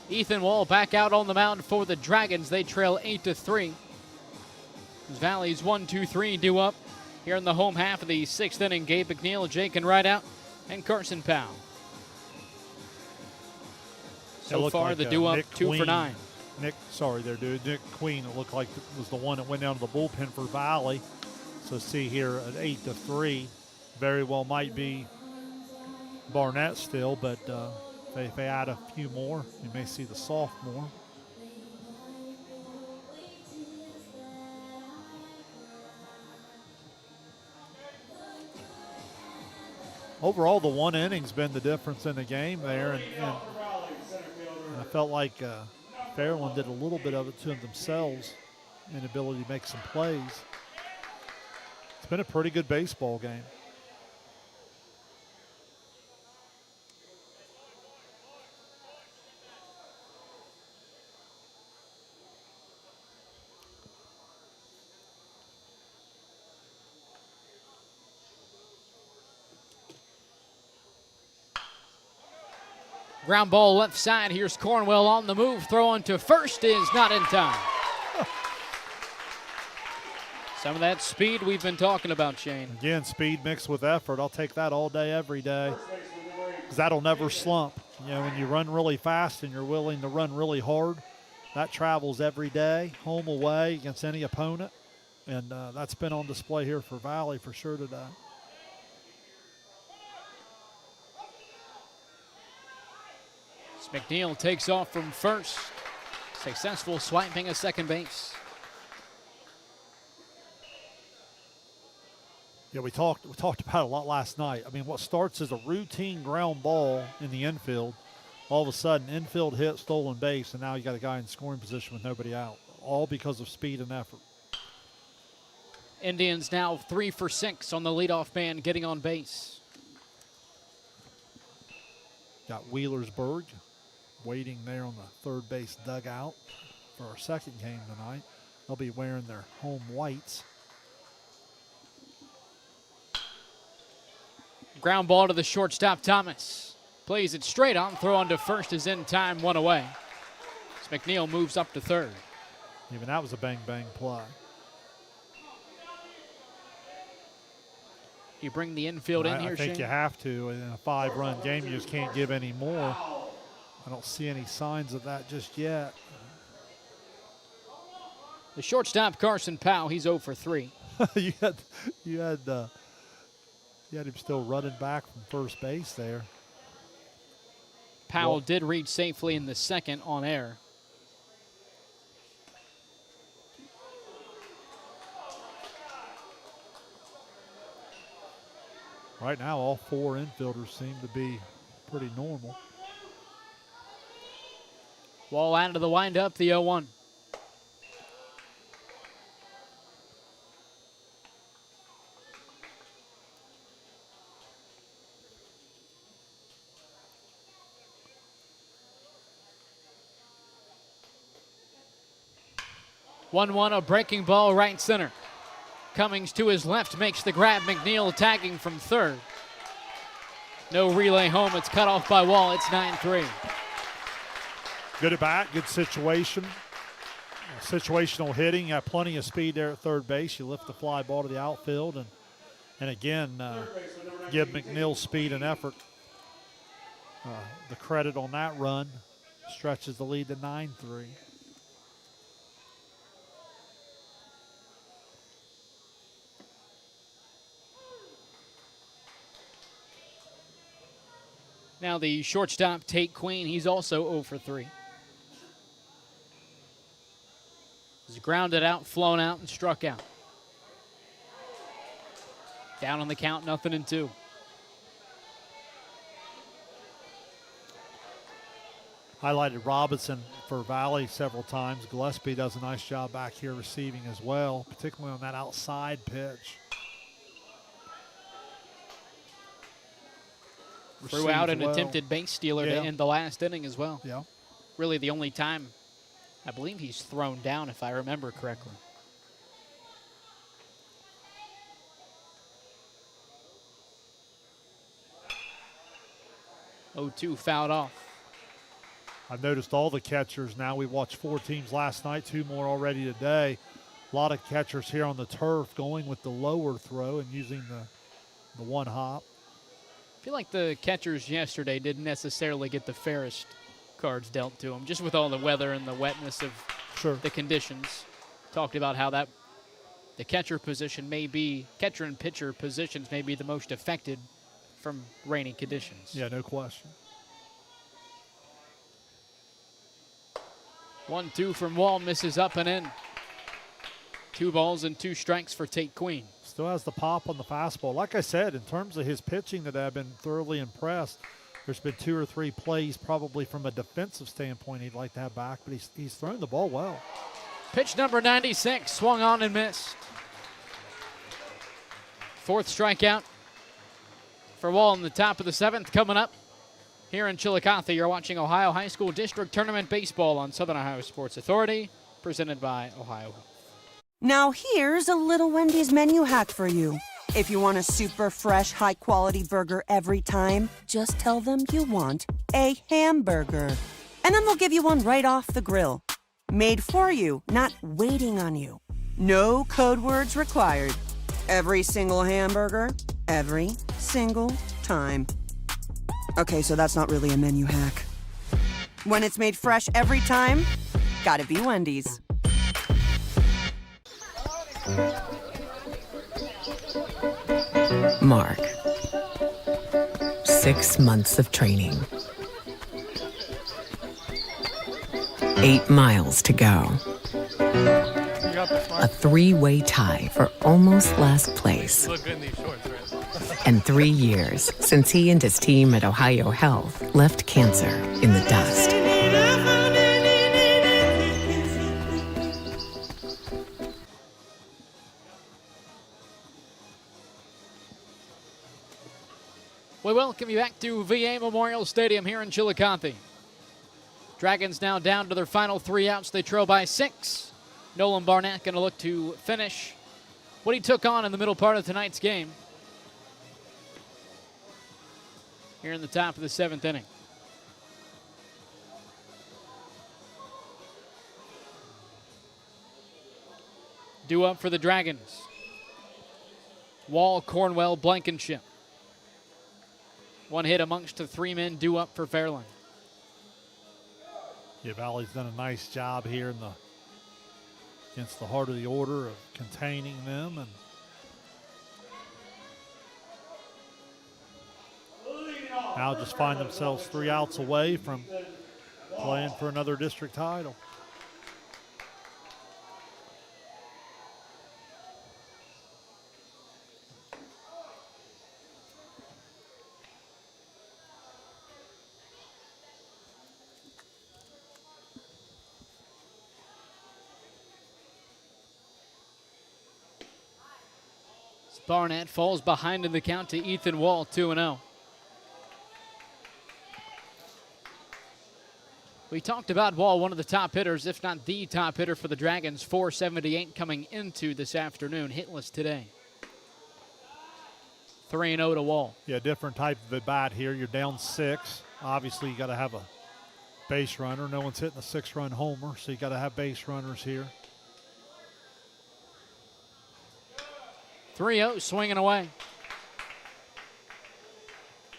Ethan Wall back out on the mound for the Dragons. They trail 8-3. Valley's 1-2-3 due up here in the home half of the 6th inning. Gabe McNeil, Jake and Rideout, and Carson Powell. So far, like the due up 2 for 9. Nick Queen, it looked like was the one that went down to the bullpen for Valley. So see here at 8-3, very well might be Barnett still, but if they add a few more, you may see the sophomore. overall, the one inning's been the difference in the game there, and I felt like Fairland did a little bit of it to themselves, inability to make some plays. It's been a pretty good baseball game. Ground ball left side. Here's Cornwell on the move. Throw on to first is not in time. Some of that speed we've been talking about, Shane. Again, speed mixed with effort. I'll take that all day, every day, because that'll never slump. You know, when you run really fast and you're willing to run really hard, that travels every day, home, away, against any opponent. And that's been on display here for Valley for sure today. McNeil takes off from first. Successful swiping at second base. Yeah, we talked about it a lot last night. I mean, what starts as a routine ground ball in the infield, all of a sudden infield hit, stolen base, and now you got a guy in scoring position with nobody out, all because of speed and effort. Indians now 3 for 6 on the leadoff man getting on base. Got Wheelersburg waiting there on the third base dugout for our second game tonight. They'll be wearing their home whites. Ground ball to the shortstop, Thomas. Plays it straight on. Throw on to first is in time, 1 away. As McNeil moves up to third. Even that was a bang-bang play. You bring the infield in here, I think Shane? you have to. In a 5-run game, you just can't give any more. I don't see any signs of that just yet. The shortstop, Carson Powell, he's 0 for 3. you had him still running back from first base there. Powell did reach safely in the second on air. Right now, all 4 infielders seem to be pretty normal. Wall out of the windup, the 0-1. A breaking ball right center. Cummings to his left makes the grab. McNeil tagging from third. No relay home. It's cut off by Wall. It's 9-3. Good at bat, good situation. Situational hitting. You have plenty of speed there at third base. You lift the fly ball to the outfield, and again, give McNeil speed and effort. The credit on that run stretches the lead to 9-3. Now the shortstop, Tate Queen, he's also 0 for 3. He's grounded out, flown out, and struck out. Down on the count, 0-2. Highlighted Robinson for Valley several times. Gillespie does a nice job back here receiving as well, particularly on that outside pitch. Threw out an attempted base stealer to end the last inning as well. Yeah. Really the only time I believe he's thrown down, if I remember correctly. Oh, 2 fouled off. I've noticed all the catchers now. We watched 4 teams last night, 2 more already today. A lot of catchers here on the turf going with the lower throw and using the one hop. I feel like the catchers yesterday didn't necessarily get the fairest cards dealt to them, just with all the weather and the wetness of the conditions. Talked about how that the catcher position may be, catcher and pitcher positions may be the most affected from rainy conditions. Yeah, no question. 1-2 from Wall, misses up and in. 2 balls and 2 strikes for Tate Queen. Still has the pop on the fastball. Like I said, in terms of his pitching that I've been thoroughly impressed, there's been 2 or 3 plays probably from a defensive standpoint he'd like to have back, but he's thrown the ball well. Pitch number 96, swung on and missed. 4th strikeout for Wall in the top of the 7th. Coming up here in Chillicothe, you're watching Ohio High School District Tournament Baseball on Southern Ohio Sports Authority, presented by Ohio Health. Now here's a little Wendy's menu hack for you. If you want a super fresh, high-quality burger every time, just tell them you want a hamburger. And then they'll give you one right off the grill. Made for you, not waiting on you. No code words required. Every single hamburger, every single time. Okay, so that's not really a menu hack. When it's made fresh every time, gotta be Wendy's. Mark. 6 months of training. 8 miles to go. A 3-way tie for almost last place. Look good in these shorts, right? And 3 years since he and his team at Ohio Health left cancer in the dust. We welcome you back to VA Memorial Stadium here in Chillicothe. Dragons now down to their final 3 outs. They trail by 6. Nolan Barnett going to look to finish what he took on in the middle part of tonight's game. Here in the top of the 7th inning. Due up for the Dragons. Wall, Cornwell, Blankenship. 1 hit amongst the 3 men due up for Fairland. Yeah, Valley's done a nice job here against the heart of the order of containing them, and now just find themselves 3 outs away from playing for another district title. Barnett falls behind in the count to Ethan Wall, 2-0. We talked about Wall, one of the top hitters, if not the top hitter for the Dragons, 478 coming into this afternoon, hitless today. 3-0 to Wall. Yeah, different type of at bat here. You're down 6. Obviously, you got to have a base runner. No one's hitting a 6-run homer, so you got to have base runners here. 3-0, swinging away.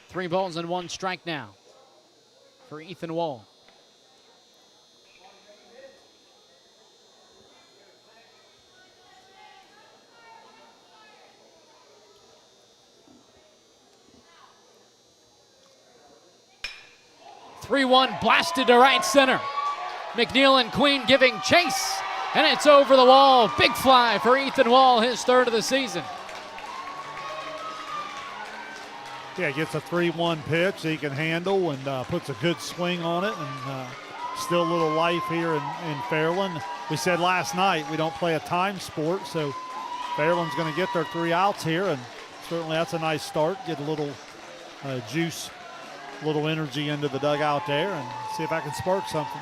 3 balls and 1 strike now for Ethan Wall. (3-1) blasted to right center. McNeil and Queen giving chase. And it's over the wall. Big fly for Ethan Wall, his 3rd of the season. Yeah, gets a 3-1 pitch he can handle and puts a good swing on it, and still a little life here in Fairland. We said last night we don't play a time sport, so Fairland's going to get their 3 outs here, and certainly that's a nice start. Get a little juice, a little energy into the dugout there, and see if I can spark something.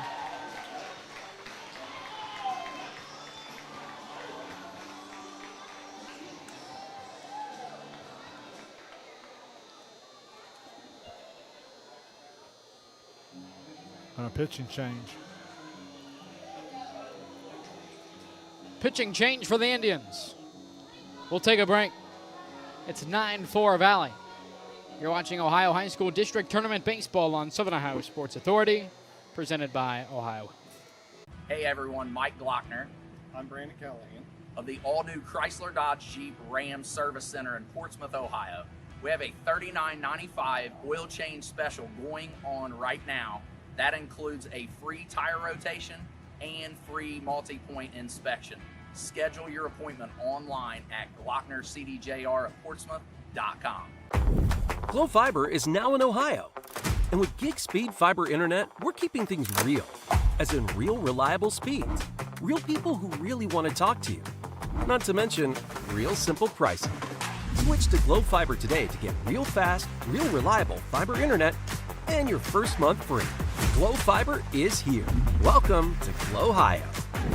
And a pitching change. Pitching change for the Indians. We'll take a break. It's 9-4 Valley. You're watching Ohio High School District Tournament Baseball on Southern Ohio Sports Authority, presented by Ohio. Hey everyone, Mike Glockner. I'm Brandon Callahan. Of the all-new Chrysler Dodge Jeep Ram Service Center in Portsmouth, Ohio. We have a $39.95 oil change special going on right now. That includes a free tire rotation and free multi-point inspection. Schedule your appointment online at glocknercdjr@portsmouth.com. Glow Fiber is now in Ohio. And with gig speed fiber internet, we're keeping things real. As in real, reliable speeds. Real people who really want to talk to you. Not to mention, real simple pricing. Switch to Glow Fiber today to get real fast, real reliable fiber internet and your first month free. Glow Fiber is here. Welcome to Glow Ohio.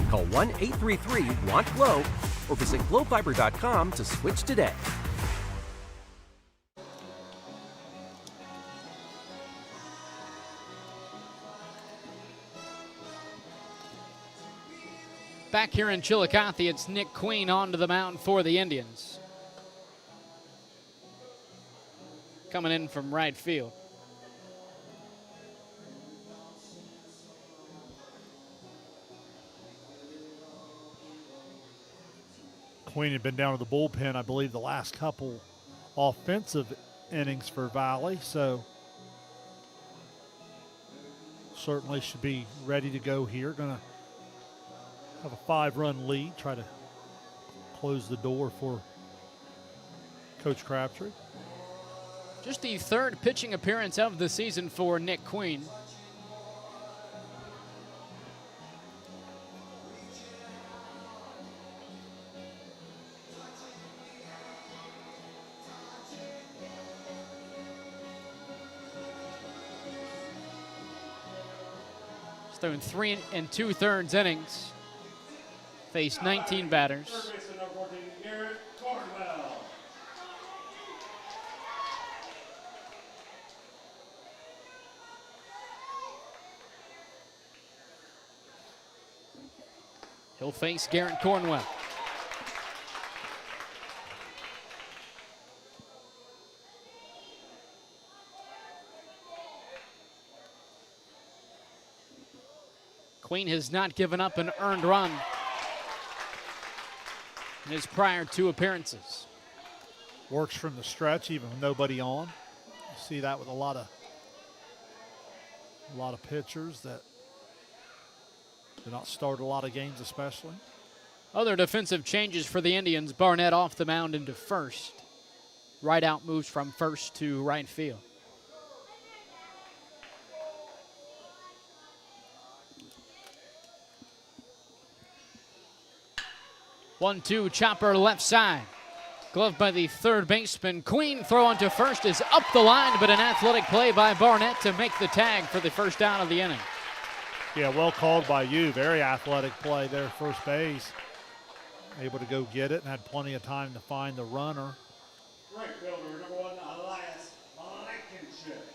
Call 1-833-WANT-GLOW or visit glowfiber.com to switch today. Back here in Chillicothe, it's Nick Queen onto the mound for the Indians. Coming in from right field. Queen had been down to the bullpen, I believe, the last couple offensive innings for Valley, so certainly should be ready to go here. Going to have a 5-run lead, try to close the door for Coach Crabtree. Just the third pitching appearance of the season for Nick Queen. He's thrown 3 2/3 innings. Faced 19 batters. Third baseman number 14, Garrett Cornwell. He'll face Garrett Cornwell. Queen has not given up an earned run in his prior 2 appearances. Works from the stretch, even with nobody on. You see that with a lot of pitchers that do not start a lot of games, especially. Other defensive changes for the Indians. Barnett off the mound into first. Right out moves from first to right field. One-two chopper left side. Gloved by the third baseman. Queen throw onto first is up the line, but an athletic play by Barnett to make the tag for the first down of the inning. Yeah, well called by you. Very athletic play there, first base. Able to go get it and had plenty of time to find the runner. Right fielder number 1, Elias Blankenship.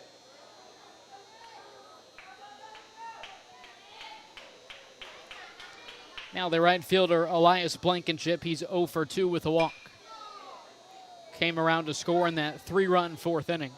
Now the right fielder, Elias Blankenship, he's 0 for 2 with a walk. Came around to score in that 3-run 4th inning.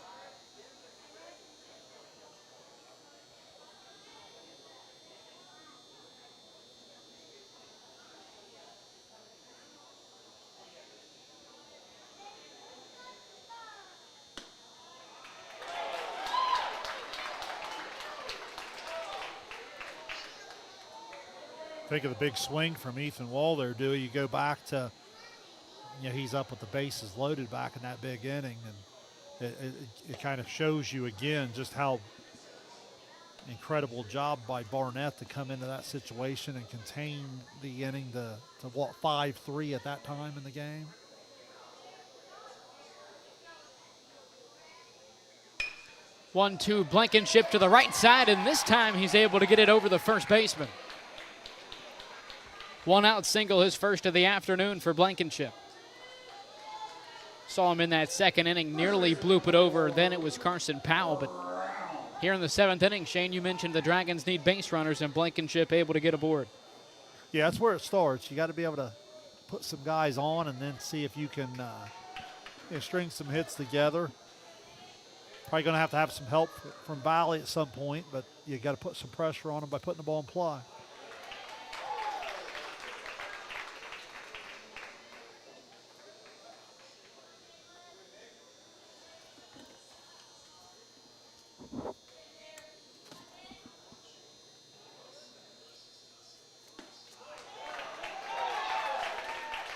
Think of the big swing from Ethan Wall there, Dewey. You go back to, he's up with the bases loaded back in that big inning, and it kind of shows you again just how incredible job by Barnett to come into that situation and contain the inning to what, 5-3 at that time in the game. One-two Blankenship to the right side, and this time he's able to get it over the first baseman. 1-out single, his first of the afternoon for Blankenship. Saw him in that 2nd inning, nearly bloop it over. Then it was Carson Powell, but here in the 7th inning, Shane, you mentioned the Dragons need base runners, and Blankenship able to get aboard. Yeah, that's where it starts. You got to be able to put some guys on and then see if you can string some hits together. Probably going to have some help from Valley at some point, but you got to put some pressure on them by putting the ball in play.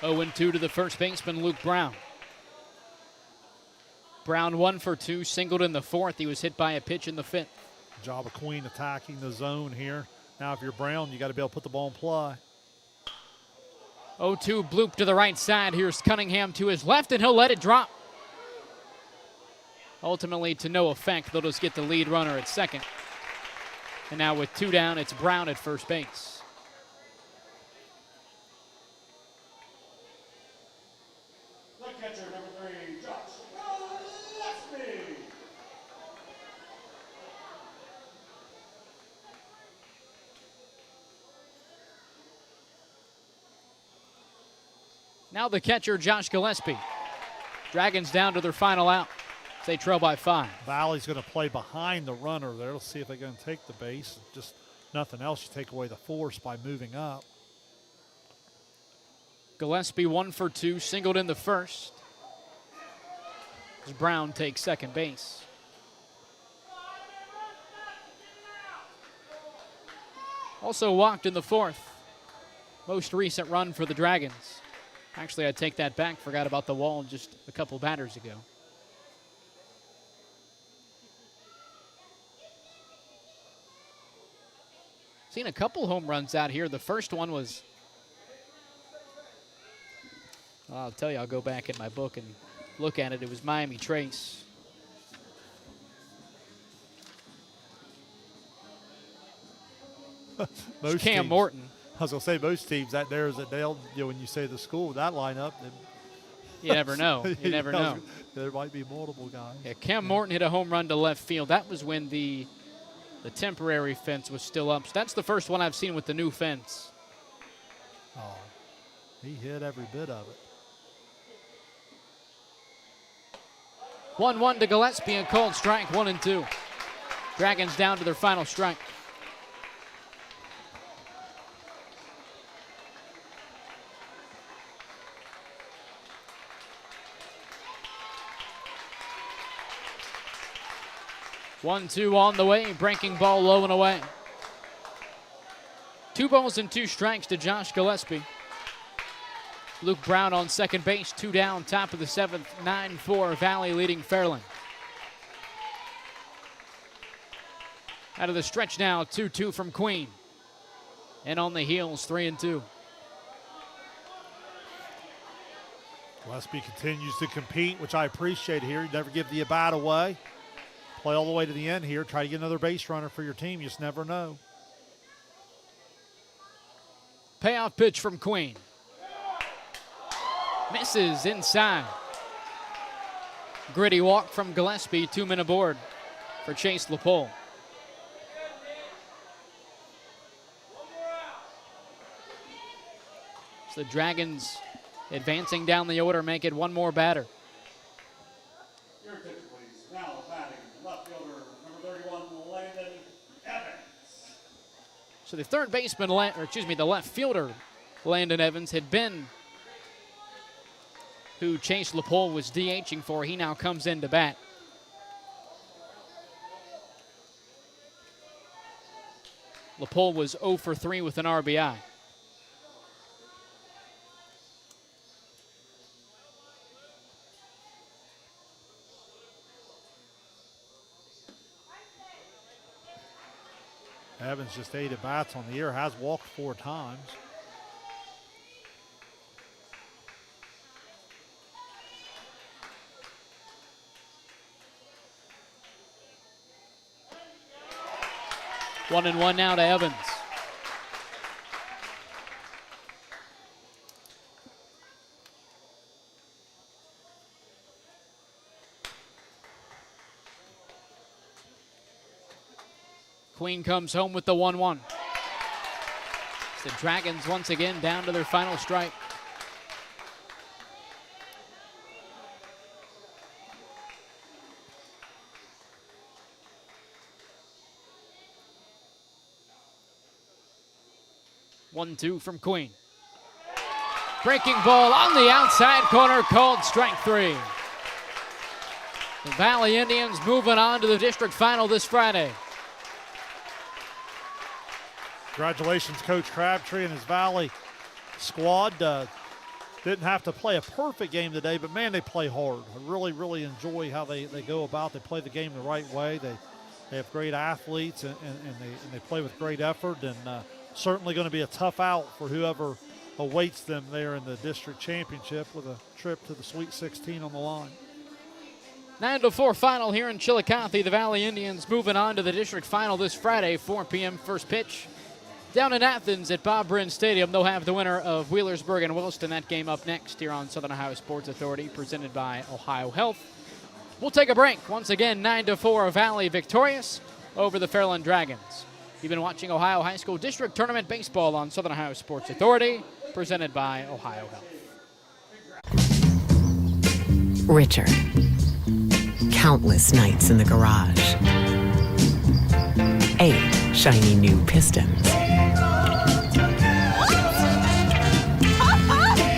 0-2 to the first baseman, Luke Brown. Brown 1 for 2, singled in the fourth. He was hit by a pitch in the fifth. Job of Queen attacking the zone here. Now if you're Brown, you got to be able to put the ball in play. 0-2 bloop to the right side. Here's Cunningham to his left, and he'll let it drop. Ultimately to no effect. They'll just get the lead runner at second. And now with 2 down, it's Brown at first base. The catcher, number 3, Josh Gillespie. Now the catcher, Josh Gillespie. Dragons down to their final out. They trail by 5. Valley's going to play behind the runner there. Let's see if they're going to take the base. Just nothing else. You take away the force by moving up. Gillespie 1 for 2, singled in the first. As Brown takes second base. Also walked in the fourth. Most recent run for the Dragons. Actually, I take that back. Forgot about the wall just a couple batters ago. Seen a couple home runs out here. The first one was, I'll tell you, I'll go back in my book and look at it. It was Miami Trace. Most Cam teams, Morton. I was going to say most teams, that there is that they'll, when you say the school, that lineup. You never know. You never know. There might be multiple guys. Yeah, Cam Morton hit a home run to left field. That was when the temporary fence was still up. So that's the first one I've seen with the new fence. Oh, he hit every bit of it. 1-1 to Gillespie, a cold strike, 1-2. Dragons down to their final strike. One, 2 on the way, breaking ball low and away. 2 balls and 2 strikes to Josh Gillespie. Luke Brown on second base, 2 down, top of the 7th, 9-4, Valley leading Fairland. Out of the stretch now, 2-2 from Queen. And on the heels, 3-2. Gillespie continues to compete, which I appreciate here. You never give the at-bat away. Play all the way to the end here. Try to get another base runner for your team. You just never know. Payoff pitch from Queen. Misses inside. Gritty walk from Gillespie, 2 men aboard for Chase LaPole. So the Dragons advancing down the order, make it 1 more batter. Your attention, please. Now batting, left fielder, number 31, Landon Evans. So the third baseman, the left fielder, Landon Evans, had been who Chase LaPole was DHing for. He now comes in to bat. LaPole was 0 for 3 with an RBI. Evans just 8 at-bats on the year, has walked 4 times. One and one now to Evans. Queen comes home with the 1-1. The Dragons once again down to their final strike. One, 2 from Queen. Breaking ball on the outside corner, called strike 3. The Valley Indians moving on to the district final this Friday. Congratulations, Coach Crabtree and his Valley squad. didn't have to play a perfect game today, but man, they play hard. I really, really enjoy how they go about. They play the game the right way. They have great athletes, and they play with great effort, and certainly going to be a tough out for whoever awaits them there in the district championship with a trip to the Sweet 16 on the line. 9-4 final here in Chillicothe. The Valley Indians moving on to the district final this Friday, 4 p.m. first pitch. Down in Athens at Bob Bryn Stadium, they'll have the winner of Wheelersburg and Williston. That game up next here on Southern Ohio Sports Authority, presented by Ohio Health. We'll take a break. Once again, 9-4 Valley victorious over the Fairland Dragons. You've been watching Ohio High School District Tournament Baseball on Southern Ohio Sports Authority, presented by Ohio Health. Richard. Countless nights in the garage. 8 shiny new pistons.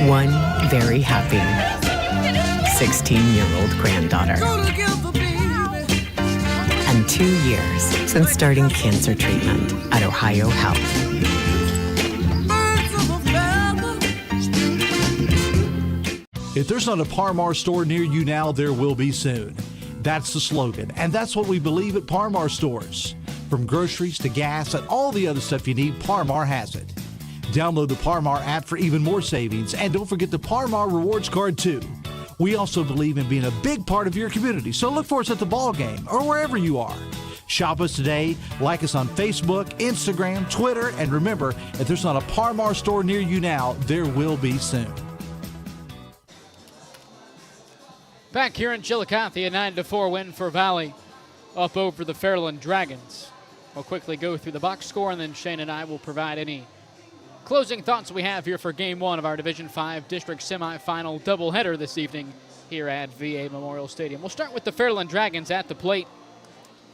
1 very happy 16-year-old granddaughter. And 2 years since starting cancer treatment at Ohio Health. If there's not a Par-Mar store near you now, there will be soon. That's the slogan, and that's what we believe at Par-Mar stores. From groceries to gas and all the other stuff you need, Par-Mar has it. Download the Par-Mar app for even more savings, and don't forget the Par-Mar rewards card too. We also believe in being a big part of your community, so look for us at the ball game or wherever you are. Shop us today, like us on Facebook, Instagram, Twitter, and remember, if there's not a Par-Mar store near you now, there will be soon. Back here in Chillicothe, a 9-4 win for Valley up over the Fairland Dragons. We'll quickly go through the box score, and then Shane and I will provide any closing thoughts we have here for Game 1 of our Division V District Semifinal doubleheader this evening here at VA Memorial Stadium. We'll start with the Fairland Dragons at the plate.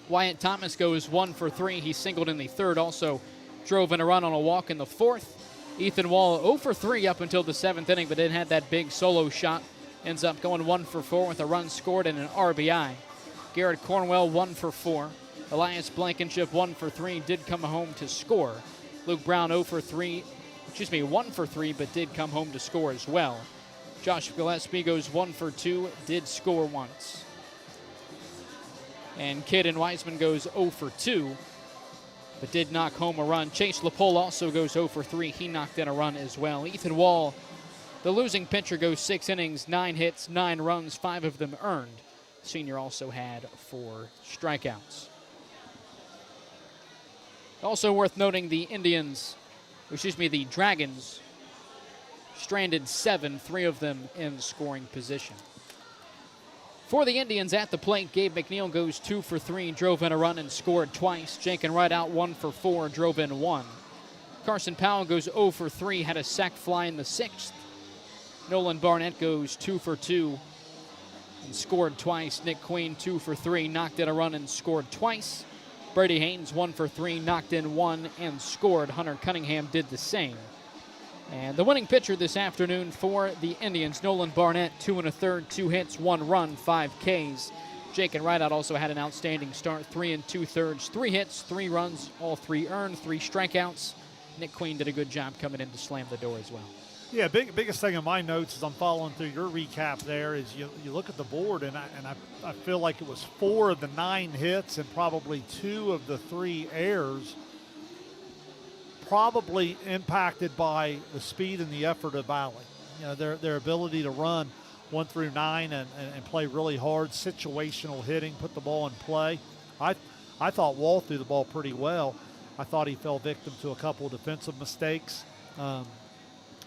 Wyatt Thomas goes 1 for 3. He singled in the third, also drove in a run on a walk in the fourth. Ethan Wall 0 for 3 up until the 7th inning, but then had that big solo shot. Ends up going 1 for 4 with a run scored and an RBI. Garrett Cornwell 1 for 4. Elias Blankenship 1 for 3, did come home to score. Luke Brown 1 for 3, but did come home to score as well. Josh Gillespie goes 1 for 2, did score once. And Caden Wiseman goes 0 for 2, but did knock home a run. Chase LaPole also goes 0 for 3. He knocked in a run as well. Ethan Wall, the losing pitcher, goes 6 innings, 9 hits, 9 runs, 5 of them earned. Senior also had 4 strikeouts. Also worth noting, the Dragons stranded 7, 3 of them in scoring position. For the Indians at the plate, Gabe McNeil goes 2 for 3, drove in a run and scored twice. Jaken Wright out 1 for 4, drove in 1. Carson Powell goes 0 for 3, had a sac fly in the 6th. Nolan Barnett goes 2 for 2 and scored twice. Nick Queen 2 for 3, knocked in a run and scored twice. Brady Haynes 1 for 3, knocked in 1 and scored. Hunter Cunningham did the same. And the winning pitcher this afternoon for the Indians, Nolan Barnett, 2 1/3, 2 hits, 1 run, 5 Ks. Jaken Rideout also had an outstanding start, 3 2/3, 3 hits, 3 runs, all 3 earned, 3 strikeouts. Nick Queen did a good job coming in to slam the door as well. Yeah, biggest thing in my notes as I'm following through your recap there is you look at the board, and I feel like it was 4 of the 9 hits and probably 2 of the 3 errors probably impacted by the speed and the effort of Valley. You know, their ability to run 1 through 9 and play really hard, situational hitting, put the ball in play. I thought Wall threw the ball pretty well. I thought he fell victim to a couple of defensive mistakes.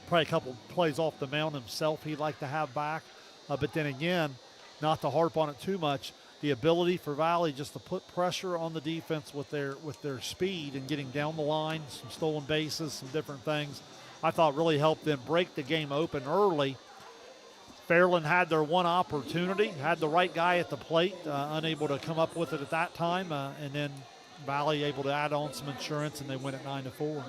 Probably a couple plays off the mound himself he'd like to have back. But then again, not to harp on it too much, the ability for Valley just to put pressure on the defense with their speed and getting down the line, some stolen bases, some different things, I thought really helped them break the game open early. Fairland had their one opportunity, had the right guy at the plate, unable to come up with it at that time, and then Valley able to add on some insurance, and they win at 9-4.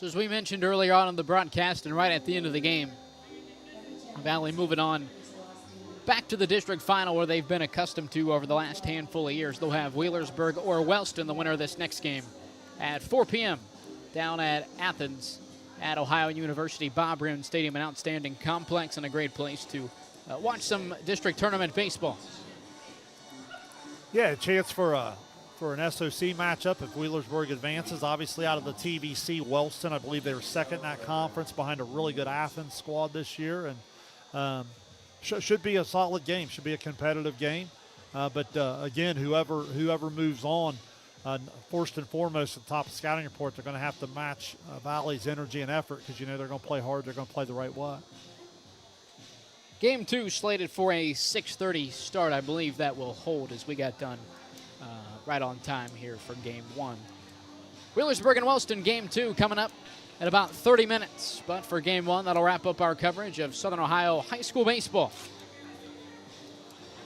So as we mentioned earlier on in the broadcast and right at the end of the game, Valley moving on back to the district final where they've been accustomed to over the last handful of years. They'll have Wheelersburg or Wellston, the winner of this next game, at 4 p.m. down at Athens at Ohio University Bob Brown Stadium, an outstanding complex and a great place to watch some district tournament baseball. Yeah, a chance for an SOC matchup if Wheelersburg advances. Obviously, out of the TVC, Wellston, I believe they were second in that conference behind a really good Athens squad this year, and should be a solid game. Should be a competitive game. But again, whoever moves on, first and foremost, at the top of the scouting report, they're going to have to match Valley's energy and effort because they're going to play hard. They're going to play the right way. Game 2 slated for a 6:30 start. I believe that will hold as we got done right on time here for Game 1. Wheelersburg and Wellston, Game 2 coming up in about 30 minutes. But for Game 1, that'll wrap up our coverage of Southern Ohio high school baseball.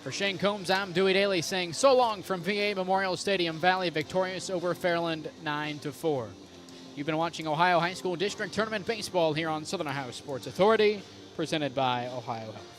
For Shane Combs, I'm Dewey Daly saying so long from VA Memorial Stadium. Valley victorious over Fairland 9-4. You've been watching Ohio High School District Tournament Baseball here on Southern Ohio Sports Authority, presented by Ohio Health.